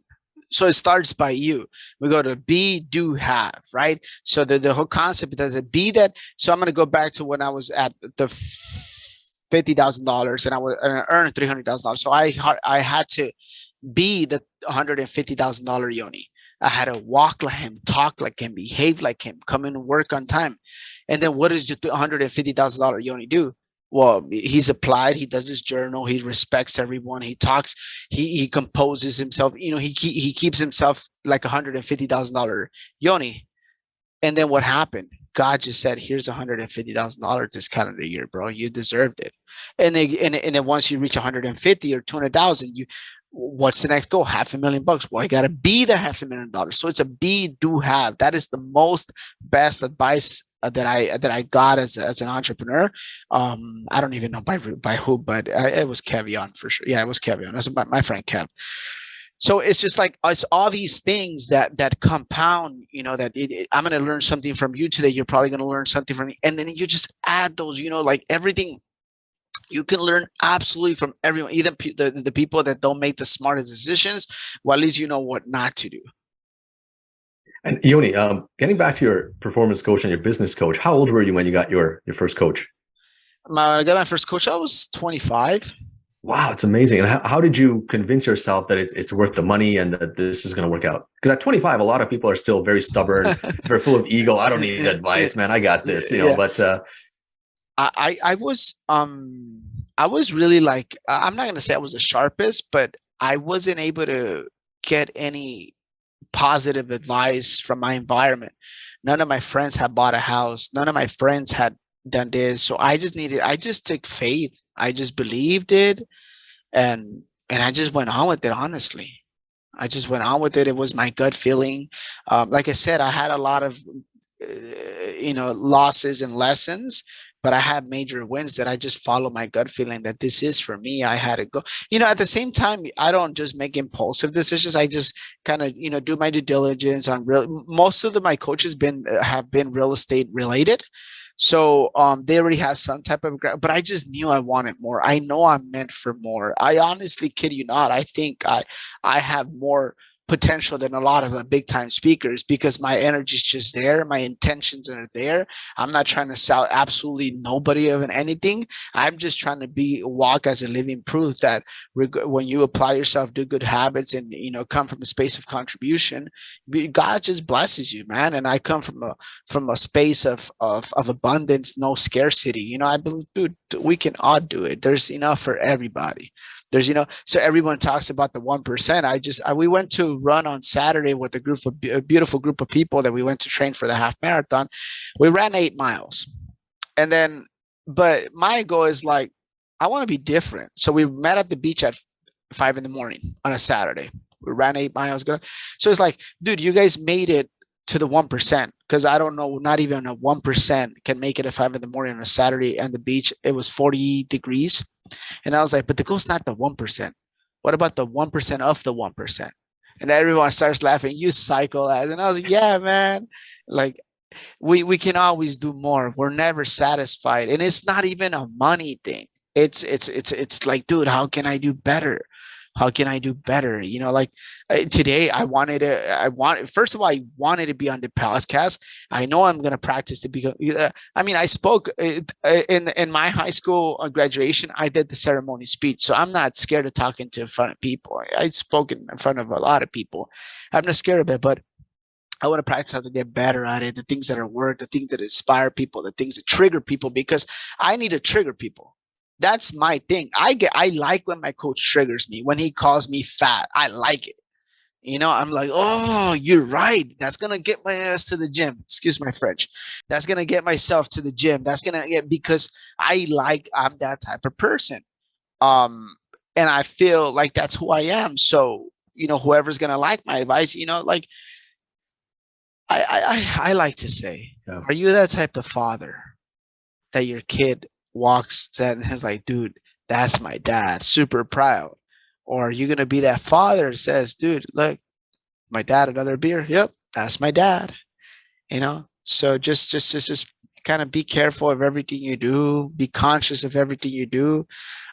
So it starts by you. We go to be, do, have, right? So the whole concept does it be that. So I'm going to go back to when I was at the $50,000 and I earned $300,000. So I had to be the $150,000 Yoni. I had to walk like him, talk like him, behave like him, come in and work on time. And then what does the $150,000 Yoni do? Well, he's applied. He does his journal. He respects everyone. He talks. He composes himself. He keeps himself like $150,000 Yoni. And then what happened? God just said, "Here's $150,000 this calendar year, bro. You deserved it." And then once you reach 150 or 200,000, what's the next goal? $500,000. Well, I gotta be the $500,000. So it's a be, do, have. That is the most best advice that I got as an entrepreneur. I don't even know by who, but it was Kevion for sure. Yeah, it was Kevion. That's my friend Kev. So it's just like it's all these things that compound. I'm going to learn something from you today. You're probably going to learn something from me, and then you just add those. Like everything. You can learn absolutely from everyone, even the people that don't make the smartest decisions. Well, at least you know what not to do. And Yoni, getting back to your performance coach and your business coach, how old were you when you got your first coach? I got my first coach. I was 25. Wow, it's amazing. And how did you convince yourself that it's worth the money and that this is going to work out? Because at 25, a lot of people are still very stubborn, they're full of ego. I don't need advice, man. I got this, But I was really like, I'm not going to say I was the sharpest, but I wasn't able to get any positive advice from my environment. None of my friends had bought a house. None of my friends had done this. So I just took faith. I just believed it. And I just went on with it. Honestly, I just went on with it. It was my gut feeling. Like I said, I had a lot of, losses and lessons, but I had major wins that I just follow my gut feeling that this is for me. I had to go, at the same time, I don't just make impulsive decisions. I just kind of, do my due diligence on most of my coaches have been real estate related. So they already have some type of, but I just knew I wanted more. I know I'm meant for more. I honestly kid you not. I think I have more potential than a lot of the big time speakers because my energy is just there. My intentions are there. I'm not trying to sell absolutely nobody of anything. I'm just trying to walk as a living proof that when you apply yourself, do good habits, and come from a space of contribution, God just blesses you, man. And I come from a space of abundance, no scarcity. I believe, dude, we can all do it. There's enough for everybody. There's, so everyone talks about the 1%. We went to run on Saturday with a beautiful group of people that we went to train for the half marathon. We ran 8 miles. And then, but my goal is like, I want to be different. So we met at the beach at 5 in the morning on a Saturday. We ran 8 miles. So it's like, dude, you guys made it to the 1%, because I don't know, not even a 1% can make it at 5 in the morning on a Saturday and the beach. It was 40 degrees. And I was like, but the goal's not the 1%. What about the 1% of the 1%? And everyone starts laughing. You psycho ass. And I was like, yeah, man. Like, we can always do more. We're never satisfied. And it's not even a money thing. It's like, dude, how can I do better? How can I do better? Like today first of all, I wanted to be on the podcast. I know I'm going to practice to become, I spoke in my high school graduation. I did the ceremony speech. So I'm not scared of talking to in front of people. I spoke in front of a lot of people. I'm not scared of it, but I want to practice how to get better at it. The things that are work, the things that inspire people, the things that trigger people, because I need to trigger people. That's my thing. I like when my coach triggers me, when he calls me fat. I like it. I'm like, oh, you're right. That's going to get my ass to the gym. Excuse my French. That's going to get myself to the gym. That's going to get, because I'm that type of person. And I feel like that's who I am. So, whoever's going to like my advice, like I like to say, yeah. Are you that type of father that your kid walks that and is like, dude, that's my dad, super proud? Or are you gonna be that father that says, dude, look, my dad, another beer, yep, that's my dad? So just kind of be careful of everything you do, be conscious of everything you do.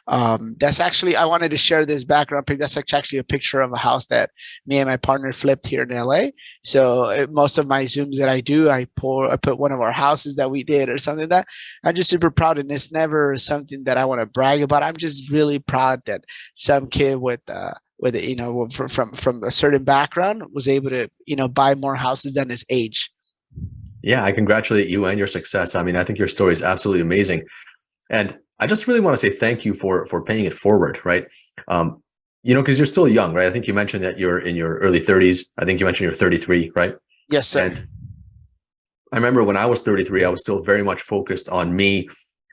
That's actually, I wanted to share this background pic. That's actually a picture of a house that me and my partner flipped here in LA. So most of my Zooms that I do, I put one of our houses that we did or something like that. I'm just super proud, and it's never something that I want to brag about. I'm just really proud that some kid with from a certain background was able to buy more houses than his age. Yeah, I congratulate you and your success. I mean, I think your story is absolutely amazing. And I just really want to say thank you for paying it forward, right? Because you're still young, right? I think you mentioned that you're in your early 30s. I think you mentioned you're 33, right? Yes, sir. And I remember when I was 33, I was still very much focused on me,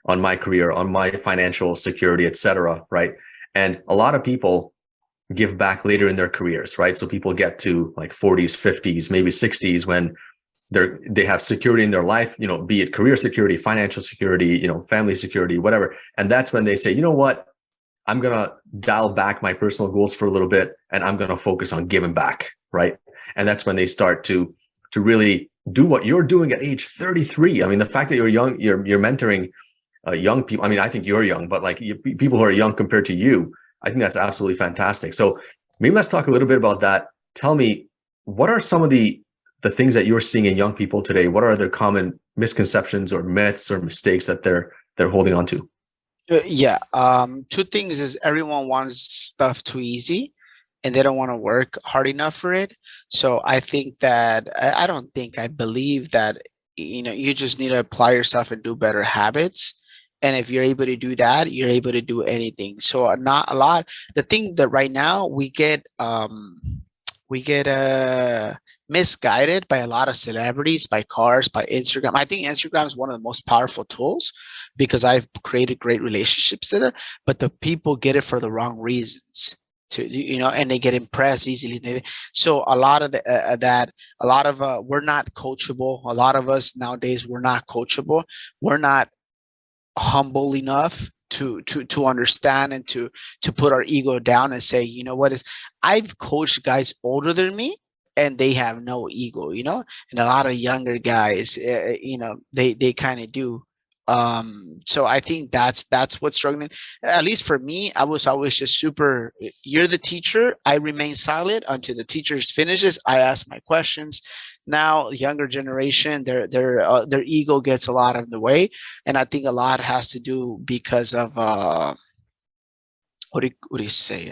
on my career, on my financial security, et cetera, right? And a lot of people give back later in their careers, right? So people get to like 40s, 50s, maybe 60s when they have security in their life, be it career security, financial security, family security, whatever. And that's when they say, you know what, I'm going to dial back my personal goals for a little bit, and I'm going to focus on giving back. Right. And that's when they start to really do what you're doing at age 33. I mean, the fact that you're young, you're mentoring young people. I mean, I think you're young, but like people who are young compared to you, I think that's absolutely fantastic. So maybe let's talk a little bit about that. Tell me, what are some of the things that you're seeing in young people today? What are their common misconceptions or myths or mistakes that they're holding on to? Yeah. Two things is everyone wants stuff too easy and they don't want to work hard enough for it. So I think that I believe that, you just need to apply yourself and do better habits. And if you're able to do that, you're able to do anything. So not a lot. The thing that right now we get misguided by a lot of celebrities, by cars, by Instagram. I think Instagram is one of the most powerful tools because I've created great relationships there, but the people get it for the wrong reasons and they get impressed easily. So a lot of we're not coachable. A lot of us nowadays, we're not coachable. We're not humble enough to understand and to put our ego down and say, I've coached guys older than me and they have no ego, and a lot of younger guys, they kind of do. So I think that's what's struggling. At least for me, I was always just super, you're the teacher, I remain silent until the teacher finishes, I ask my questions. Now the younger generation, their ego gets a lot of the way, and I think a lot has to do because of what do you say?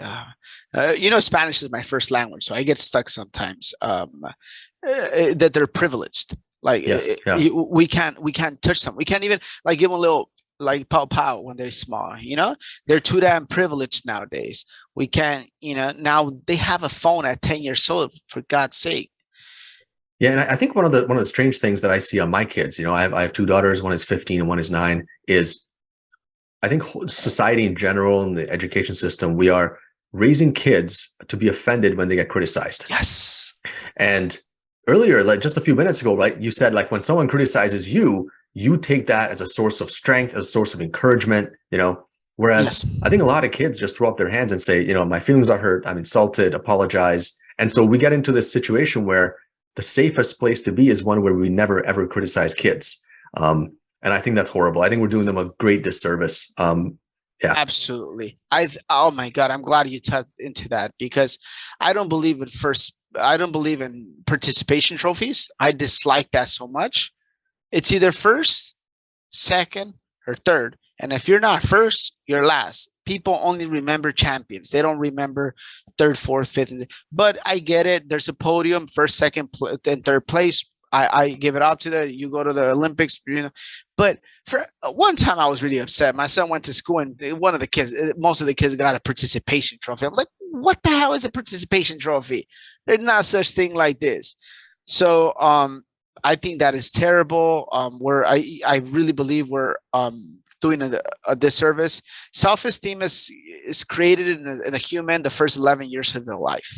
Spanish is my first language, so I get stuck sometimes. That they're privileged. Like Yes. Yeah. we can't touch them. We can't even like give them a little like pow pow when they're small. They're too damn privileged nowadays. We can't. Now they have a phone at 10 years old. For God's sake. Yeah, and I think one of the strange things that I see on my kids, I have two daughters, one is 15 and one is 9, is I think society in general and the education system, we are raising kids to be offended when they get criticized. Yes. And earlier, like just a few minutes ago, right, you said like when someone criticizes you, you take that as a source of strength, as a source of encouragement, whereas Yes. I think a lot of kids just throw up their hands and say, my feelings are hurt, I'm insulted, apologize. And so we get into this situation where the safest place to be is one where we never ever criticize kids. And I think that's horrible. I think we're doing them a great disservice. Yeah. Absolutely. Oh my God, I'm glad you tapped into that because I don't believe in participation trophies. I dislike that so much. It's either first, second, or third. And if you're not first, you're last. People only remember champions. They don't remember third, fourth, fifth. But I get it. There's a podium, first, second, and third place. I give it up to you go to the Olympics, But for one time, I was really upset. My son went to school, and most of the kids got a participation trophy. I was like, "What the hell is a participation trophy? There's not such thing like this." So, I think that is terrible. Where I really believe we're doing a disservice. Self-esteem is created in a human the first 11 years of their life.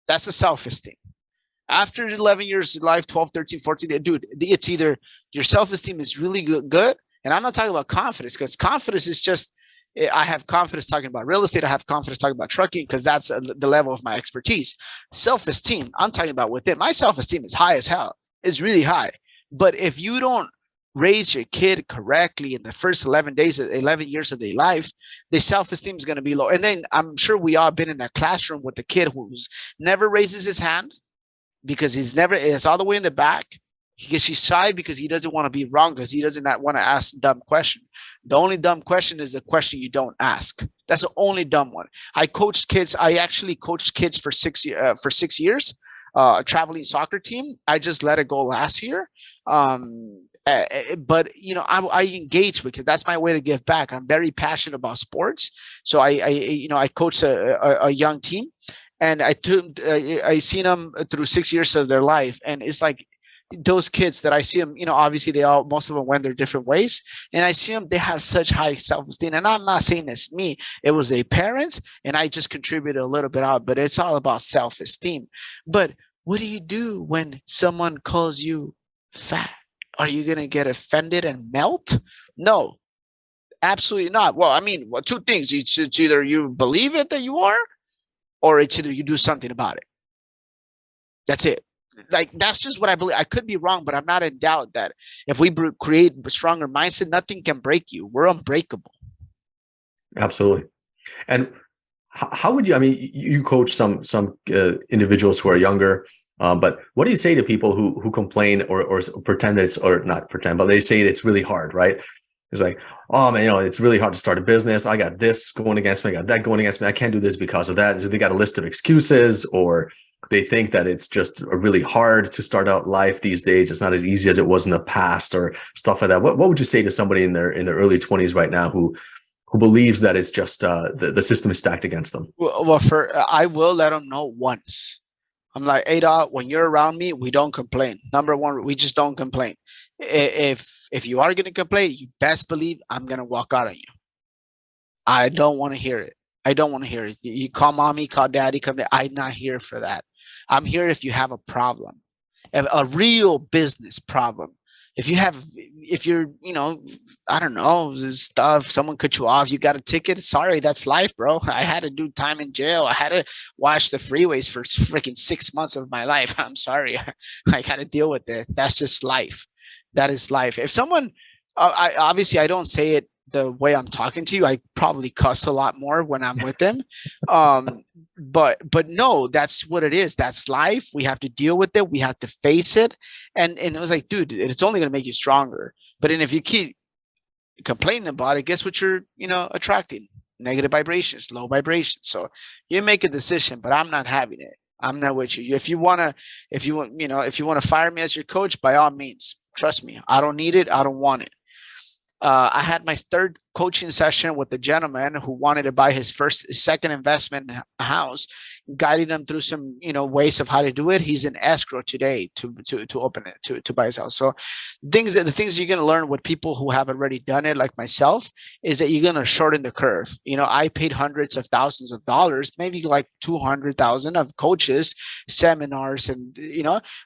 That's a self-esteem. After 11 years of life, 12, 13, 14, dude, it's either your self-esteem is really good. And I'm not talking about confidence because confidence is just, I have confidence talking about real estate. I have confidence talking about trucking because that's the level of my expertise. Self-esteem, I'm talking about within. My self-esteem is high as hell. It's really high. But if you don't raise your kid correctly in the first 11 years of their life, their self-esteem is going to be low. And then I'm sure we all been in that classroom with the kid who's never raises his hand because it's all the way in the back. He's shy because he doesn't want to be wrong because he doesn't want to ask a dumb question. The only dumb question is the question you don't ask. That's the only dumb one. I actually coached kids for 6 years, a traveling soccer team. I just let it go last year. But I engage with it. That's my way to give back. I'm very passionate about sports. So I coach a young team, and I seen them through 6 years of their life, and it's like those kids that I see them, obviously most of them went their different ways, and I see them, they have such high self-esteem. And I'm not saying it's me, it was their parents, and I just contributed a little bit out, but it's all about self-esteem. But what do you do when someone calls you fat? Are you going to get offended and melt? No, absolutely not. Well, I mean, two things. It's either you believe it that you are, or it's either you do something about it. That's it. Like, that's just what I believe. I could be wrong, but I'm not in doubt that if we create a stronger mindset, nothing can break you. We're unbreakable. Absolutely. And how would you, I mean, you coach some individuals who are younger, but what do you say to people who complain or pretend that or not pretend, but they say it's really hard, right? It's like, oh man, it's really hard to start a business. I got this going against me. I got that going against me. I can't do this because of that. So they got a list of excuses, or they think that it's just really hard to start out life these days. It's not as easy as it was in the past, or stuff like that. What would you say to somebody in their early 20s right now who believes that it's just the system is stacked against them? Well, I will let them know once. I'm like, Ada, when you're around me, we don't complain. Number one, we just don't complain. If you are going to complain, you best believe I'm going to walk out on you. I don't want to hear it. I don't want to hear it. You call mommy, call daddy, come there. I'm not here for that. I'm here if you have a problem, a real business problem. If you're, I don't know, stuff, someone cut you off, you got a ticket. Sorry, that's life, bro. I had to do time in jail. I had to watch the freeways for freaking 6 months of my life. I'm sorry. I got to deal with it. That's just life. That is life. If someone I obviously I don't say it the way I'm talking to you. I probably cuss a lot more when I'm with them. Um, but no, that's what it is. That's life. We have to deal with it. We have to face it. And it was like, dude, it's only gonna make you stronger. But then if you keep complaining about it, guess what you're, attracting? Negative vibrations, low vibrations. So you make a decision, but I'm not having it. I'm not with you. If you want, if you want to fire me as your coach, by all means, trust me. I don't need it. I don't want it. I had my third coaching session with the gentleman who wanted to buy his second investment in a house, guiding him through some, ways of how to do it. He's in escrow today to open it, to buy his house. So the things you're going to learn with people who have already done it, like myself, is that you're going to shorten the curve. I paid hundreds of thousands of dollars, maybe like 200,000 of coaches, seminars, and,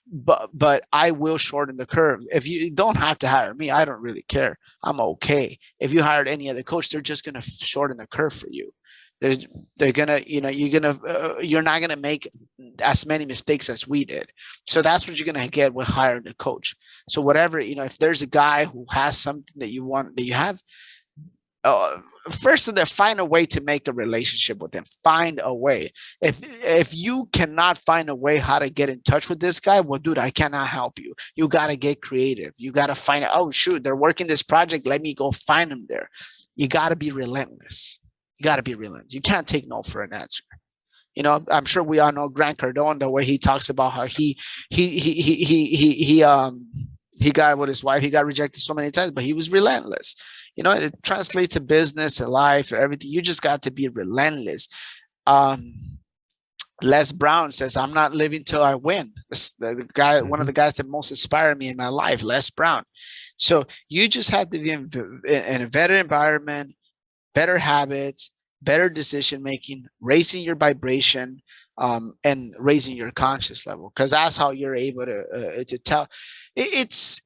but I will shorten the curve. If you don't have to hire me, I don't really care. I'm okay. If you hired any other coach, they're just going to shorten the curve for you. They're gonna, you're not gonna make as many mistakes as we did. So that's what you're gonna get with hiring a coach. So whatever, if there's a guy who has something that you want, that you have, first of all, find a way to make a relationship with them. Find a way. If you cannot find a way how to get in touch with this guy, well, dude, I cannot help you. You got to get creative. You got to find out, oh, shoot, they're working this project. Let me go find them there. You got to be relentless. You got to be relentless. You can't take no for an answer. I'm sure we all know Grant Cardone, the way he talks about how he got with his wife, he got rejected so many times, but he was relentless. It translates to business, to life, everything. You just got to be relentless. Les Brown says, I'm not living till I win. The guy, one of the guys that most inspired me in my life, Les Brown. So you just have to be in a better environment, better habits, better decision making, raising your vibration, and raising your conscious level, because that's how you're able to tell. It's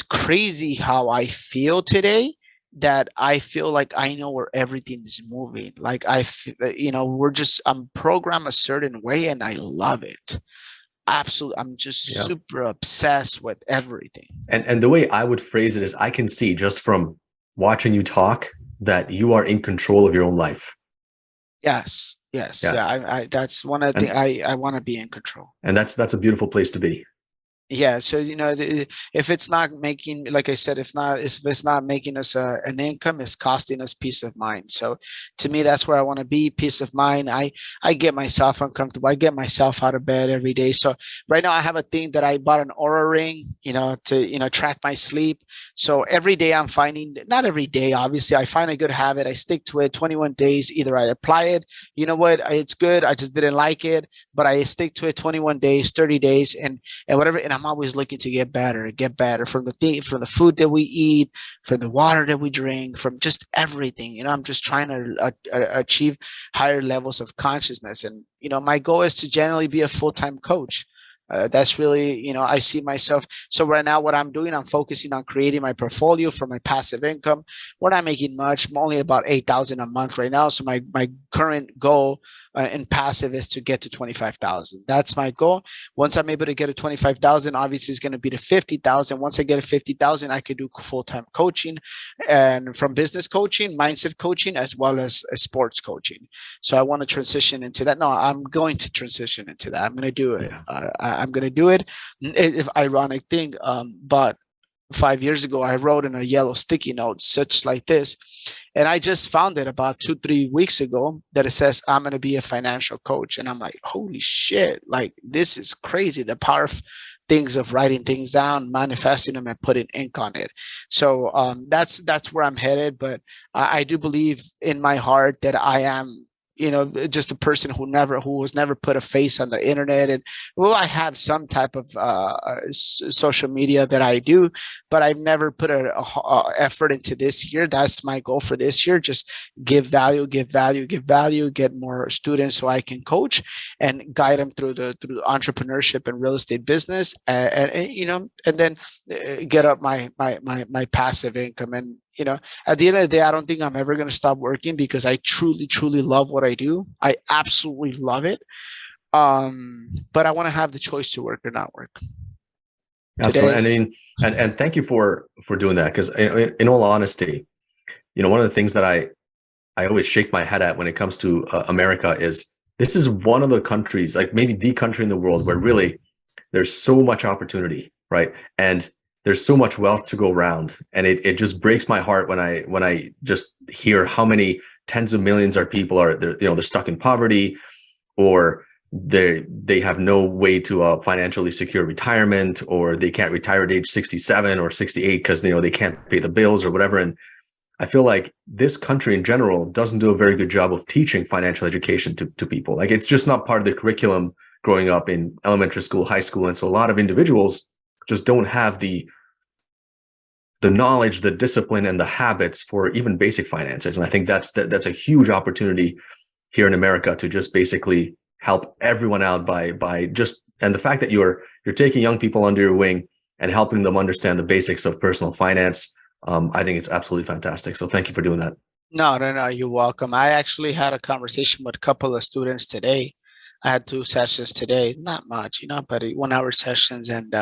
crazy how I feel today, that I feel like I know where everything is moving. Like I'm programmed a certain way, and I love it. Absolutely, I'm just super obsessed with everything. And the way I would phrase it is, I can see just from watching you talk that you are in control of your own life. Yes. Yeah. I that's one of the things I want to be in control. And that's a beautiful place to be. Yeah. So, if it's not making, like I said, if it's not making us an income, it's costing us peace of mind. So to me, that's where I want to be. Peace of mind. I get myself uncomfortable. I get myself out of bed every day. So right now I have a thing that I bought, an Aura ring, to, track my sleep. So every day I'm finding, not every day, obviously, I find a good habit. I stick to it 21 days. Either I apply it, you know what, it's good. I just didn't like it, but I stick to it 21 days, 30 days, and whatever. And I'm always looking to get better from from the food that we eat, from the water that we drink, from just everything. I'm just trying to achieve higher levels of consciousness. And, my goal is to generally be a full-time coach. That's really, I see myself. So right now, what I'm doing, I'm focusing on creating my portfolio for my passive income. We're not making much. I'm only about 8,000 a month right now. So my current goal in passive is to get to 25,000. That's my goal. Once I'm able to get to 25,000, obviously it's going to be to 50,000. Once I get to 50,000, I could do full-time coaching, and from business coaching, mindset coaching, as well as sports coaching. So I want to transition into that. No, I'm going to transition into that. I'm going to do it. I'm going to do it. If ironic thing, but 5 years ago, I wrote in a yellow sticky note, such like this. And I just found it about 2-3 weeks ago, that it says, I'm going to be a financial coach. And I'm like, holy shit, like, this is crazy. The power of things, of writing things down, manifesting them, and putting ink on it. So that's where I'm headed. But I do believe in my heart that I am, just a person who was never put a face on the internet. And well, I have some type of social media that I do, but I've never put a effort into this year. That's my goal for this year. Just give value, get more students so I can coach and guide them through the entrepreneurship and real estate business, and then get up my passive income. And at the end of the day, I don't think I'm ever going to stop working, because I truly, truly love what I do. I absolutely love it. But I want to have the choice to work or not work. Absolutely. today. I mean, and thank you for doing that. Because in all honesty, one of the things that I always shake my head at when it comes to America is this is one of the countries, like maybe the country in the world, where really there's so much opportunity, right? And there's so much wealth to go around, and it just breaks my heart when I just hear how many tens of millions of people they're stuck in poverty, or they have no way to financially secure retirement, or they can't retire at age 67 or 68 because they can't pay the bills or whatever. And I feel like this country in general doesn't do a very good job of teaching financial education to people. Like, it's just not part of the curriculum growing up in elementary school, high school. And so a lot of individuals just don't have the knowledge, the discipline, and the habits for even basic finances. And I think that's a huge opportunity here in America to just basically help everyone out and the fact that you're taking young people under your wing and helping them understand the basics of personal finance. I think it's absolutely fantastic. So thank you for doing that. No, no, no, you're welcome. I actually had a conversation with a couple of students today. I had 2 sessions today, not much, but 1 hour sessions, and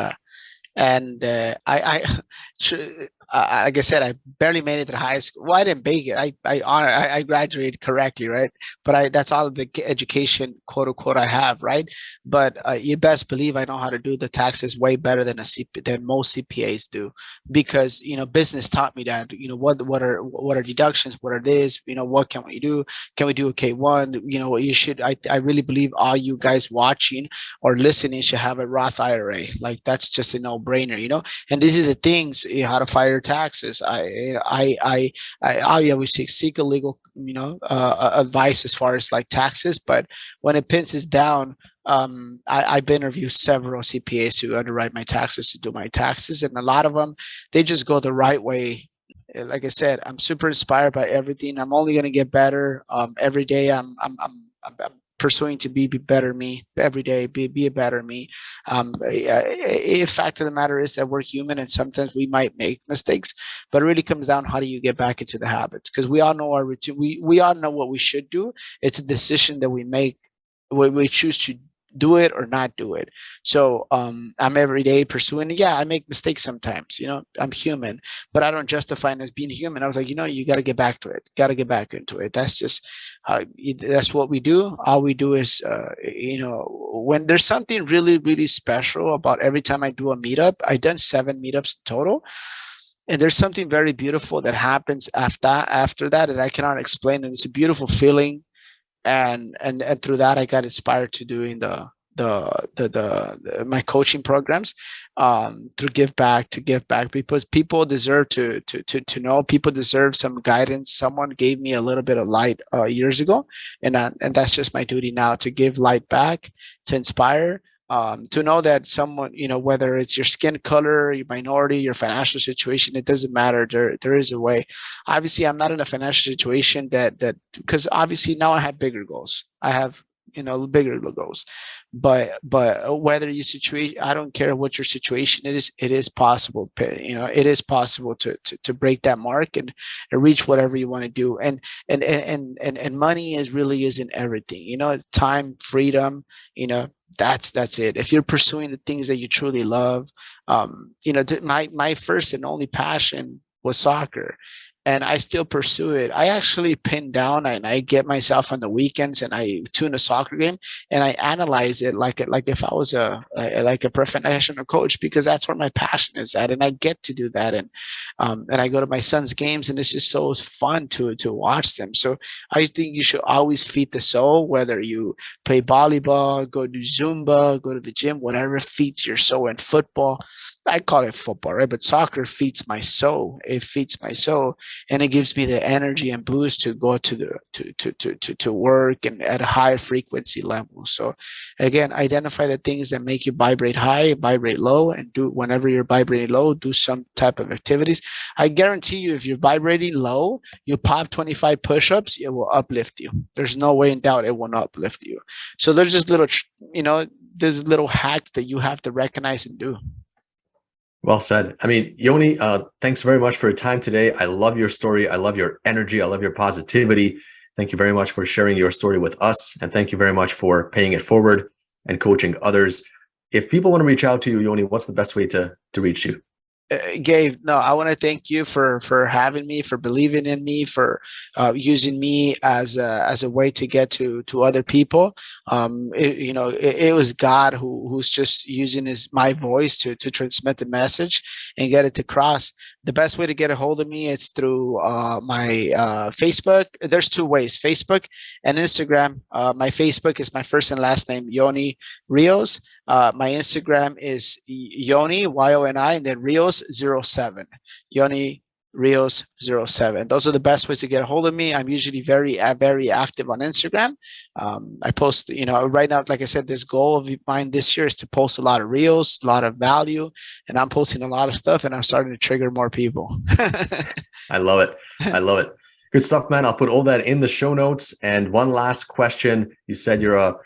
like I said, I barely made it to high school. Well, I didn't make it. I graduated correctly, right? But that's all the education, quote unquote, I have, right? But you best believe I know how to do the taxes way better than than most CPAs do, because business taught me that. What are deductions? What are this? What can we do? Can we do a K1? You should. I really believe all you guys watching or listening should have a Roth IRA. Like, that's just a no-brainer. And these are the things, how to file your taxes. I always seek a legal advice as far as like taxes, but when it pins us down, I've interviewed several CPAs who underwrite my taxes, to do my taxes, and a lot of them, they just go the right way. Like I said, I'm super inspired by everything. I'm only going to get better every day. I'm pursuing to be better me every day, be a better me. A fact of the matter is that we're human, and sometimes we might make mistakes, but it really comes down, how do you get back into the habits? Because we all know our routine. We all know what we should do. It's a decision that we make. We choose to do it or not do it. So I'm every day pursuing it. Yeah, I make mistakes sometimes. I'm human, but I don't justify it as being human. I was like, you got to get back to it. Got to get back into it. That's just that's what we do. All we do is, when there's something really, really special about every time I do a meetup. I've done 7 meetups total. And there's something very beautiful that happens after that, and I cannot explain it. It's a beautiful feeling. And through that, I got inspired to doing my coaching programs, to give back, because people deserve to know. People deserve some guidance. Someone gave me a little bit of light years ago, and that's just my duty now, to give light back, to inspire. To know that someone, whether it's your skin color, your minority, your financial situation, it doesn't matter. There is a way. Obviously, I'm not in a financial situation that because obviously now I have bigger goals. I have bigger goals, but whether you situation, I don't care what your situation is. It is possible. It is possible to break that mark and reach whatever you want to do. And money really isn't everything. Time, freedom. That's it. If you're pursuing the things that you truly love, my first and only passion was soccer, and I still pursue it. I actually pin down and I get myself on the weekends and I tune a soccer game and I analyze it like if I was a professional coach, because that's where my passion is at, and I get to do that. And I go to my son's games, and it's just so fun to watch them. So I think you should always feed the soul, whether you play volleyball, go do Zumba, go to the gym, whatever feeds your soul. And football, I call it football, right? But soccer feeds my soul. It feeds my soul, and it gives me the energy and boost to go to work and at a higher frequency level. So again, identify the things that make you vibrate high, vibrate low, and do, whenever you're vibrating low, do some type of activities. I guarantee you, if you're vibrating low, you pop 25 push-ups, it will uplift you. There's no way in doubt it will not uplift you. So there's just there's little hacks that you have to recognize and do. Well said. I mean, Yoni, thanks very much for your time today. I love your story. I love your energy. I love your positivity. Thank you very much for sharing your story with us. And thank you very much for paying it forward and coaching others. If people want to reach out to you, Yoni, what's the best way to to reach you? Gabe, no, I want to thank you for having me, for believing in me, for using me as a way to get to other people. It was God who's just using my voice to transmit the message and get it across. The best way to get a hold of me is through my Facebook. There's two ways: Facebook and Instagram. My Facebook is my first and last name, Yoni Rios. My Instagram is Yoni, Yoni, and then Rios07. Yoni Rios07. Those are the best ways to get a hold of me. I'm usually very active on Instagram. I post, right now, like I said, this goal of mine this year is to post a lot of reels, a lot of value, and I'm posting a lot of stuff, and I'm starting to trigger more people. I love it. I love it. Good stuff, man. I'll put all that in the show notes. And one last question. You said you're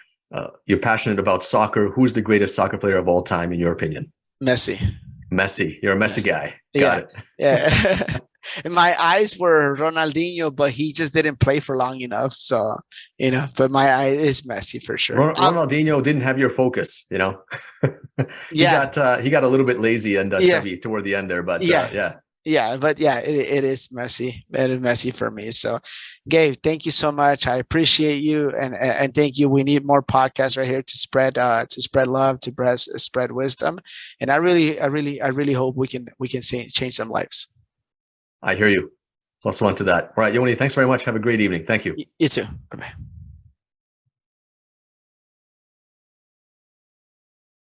passionate about soccer. Who's the greatest soccer player of all time, in your opinion? Messi. Messi. You're a Messi guy. Got it. Yeah. And my eyes were Ronaldinho, but he just didn't play for long enough. So, but my eye is Messi for sure. Ronaldinho didn't have your focus, he got a little bit lazy and chubby toward the end there, but it is Messi. It is Messi for me. So, Gabe, thank you so much. I appreciate you, and thank you. We need more podcasts right here to spread love, to spread wisdom, and I really hope we can change some lives. I hear you. +1 to that. All right, Yoni, thanks very much. Have a great evening. Thank you. You too. Bye-bye.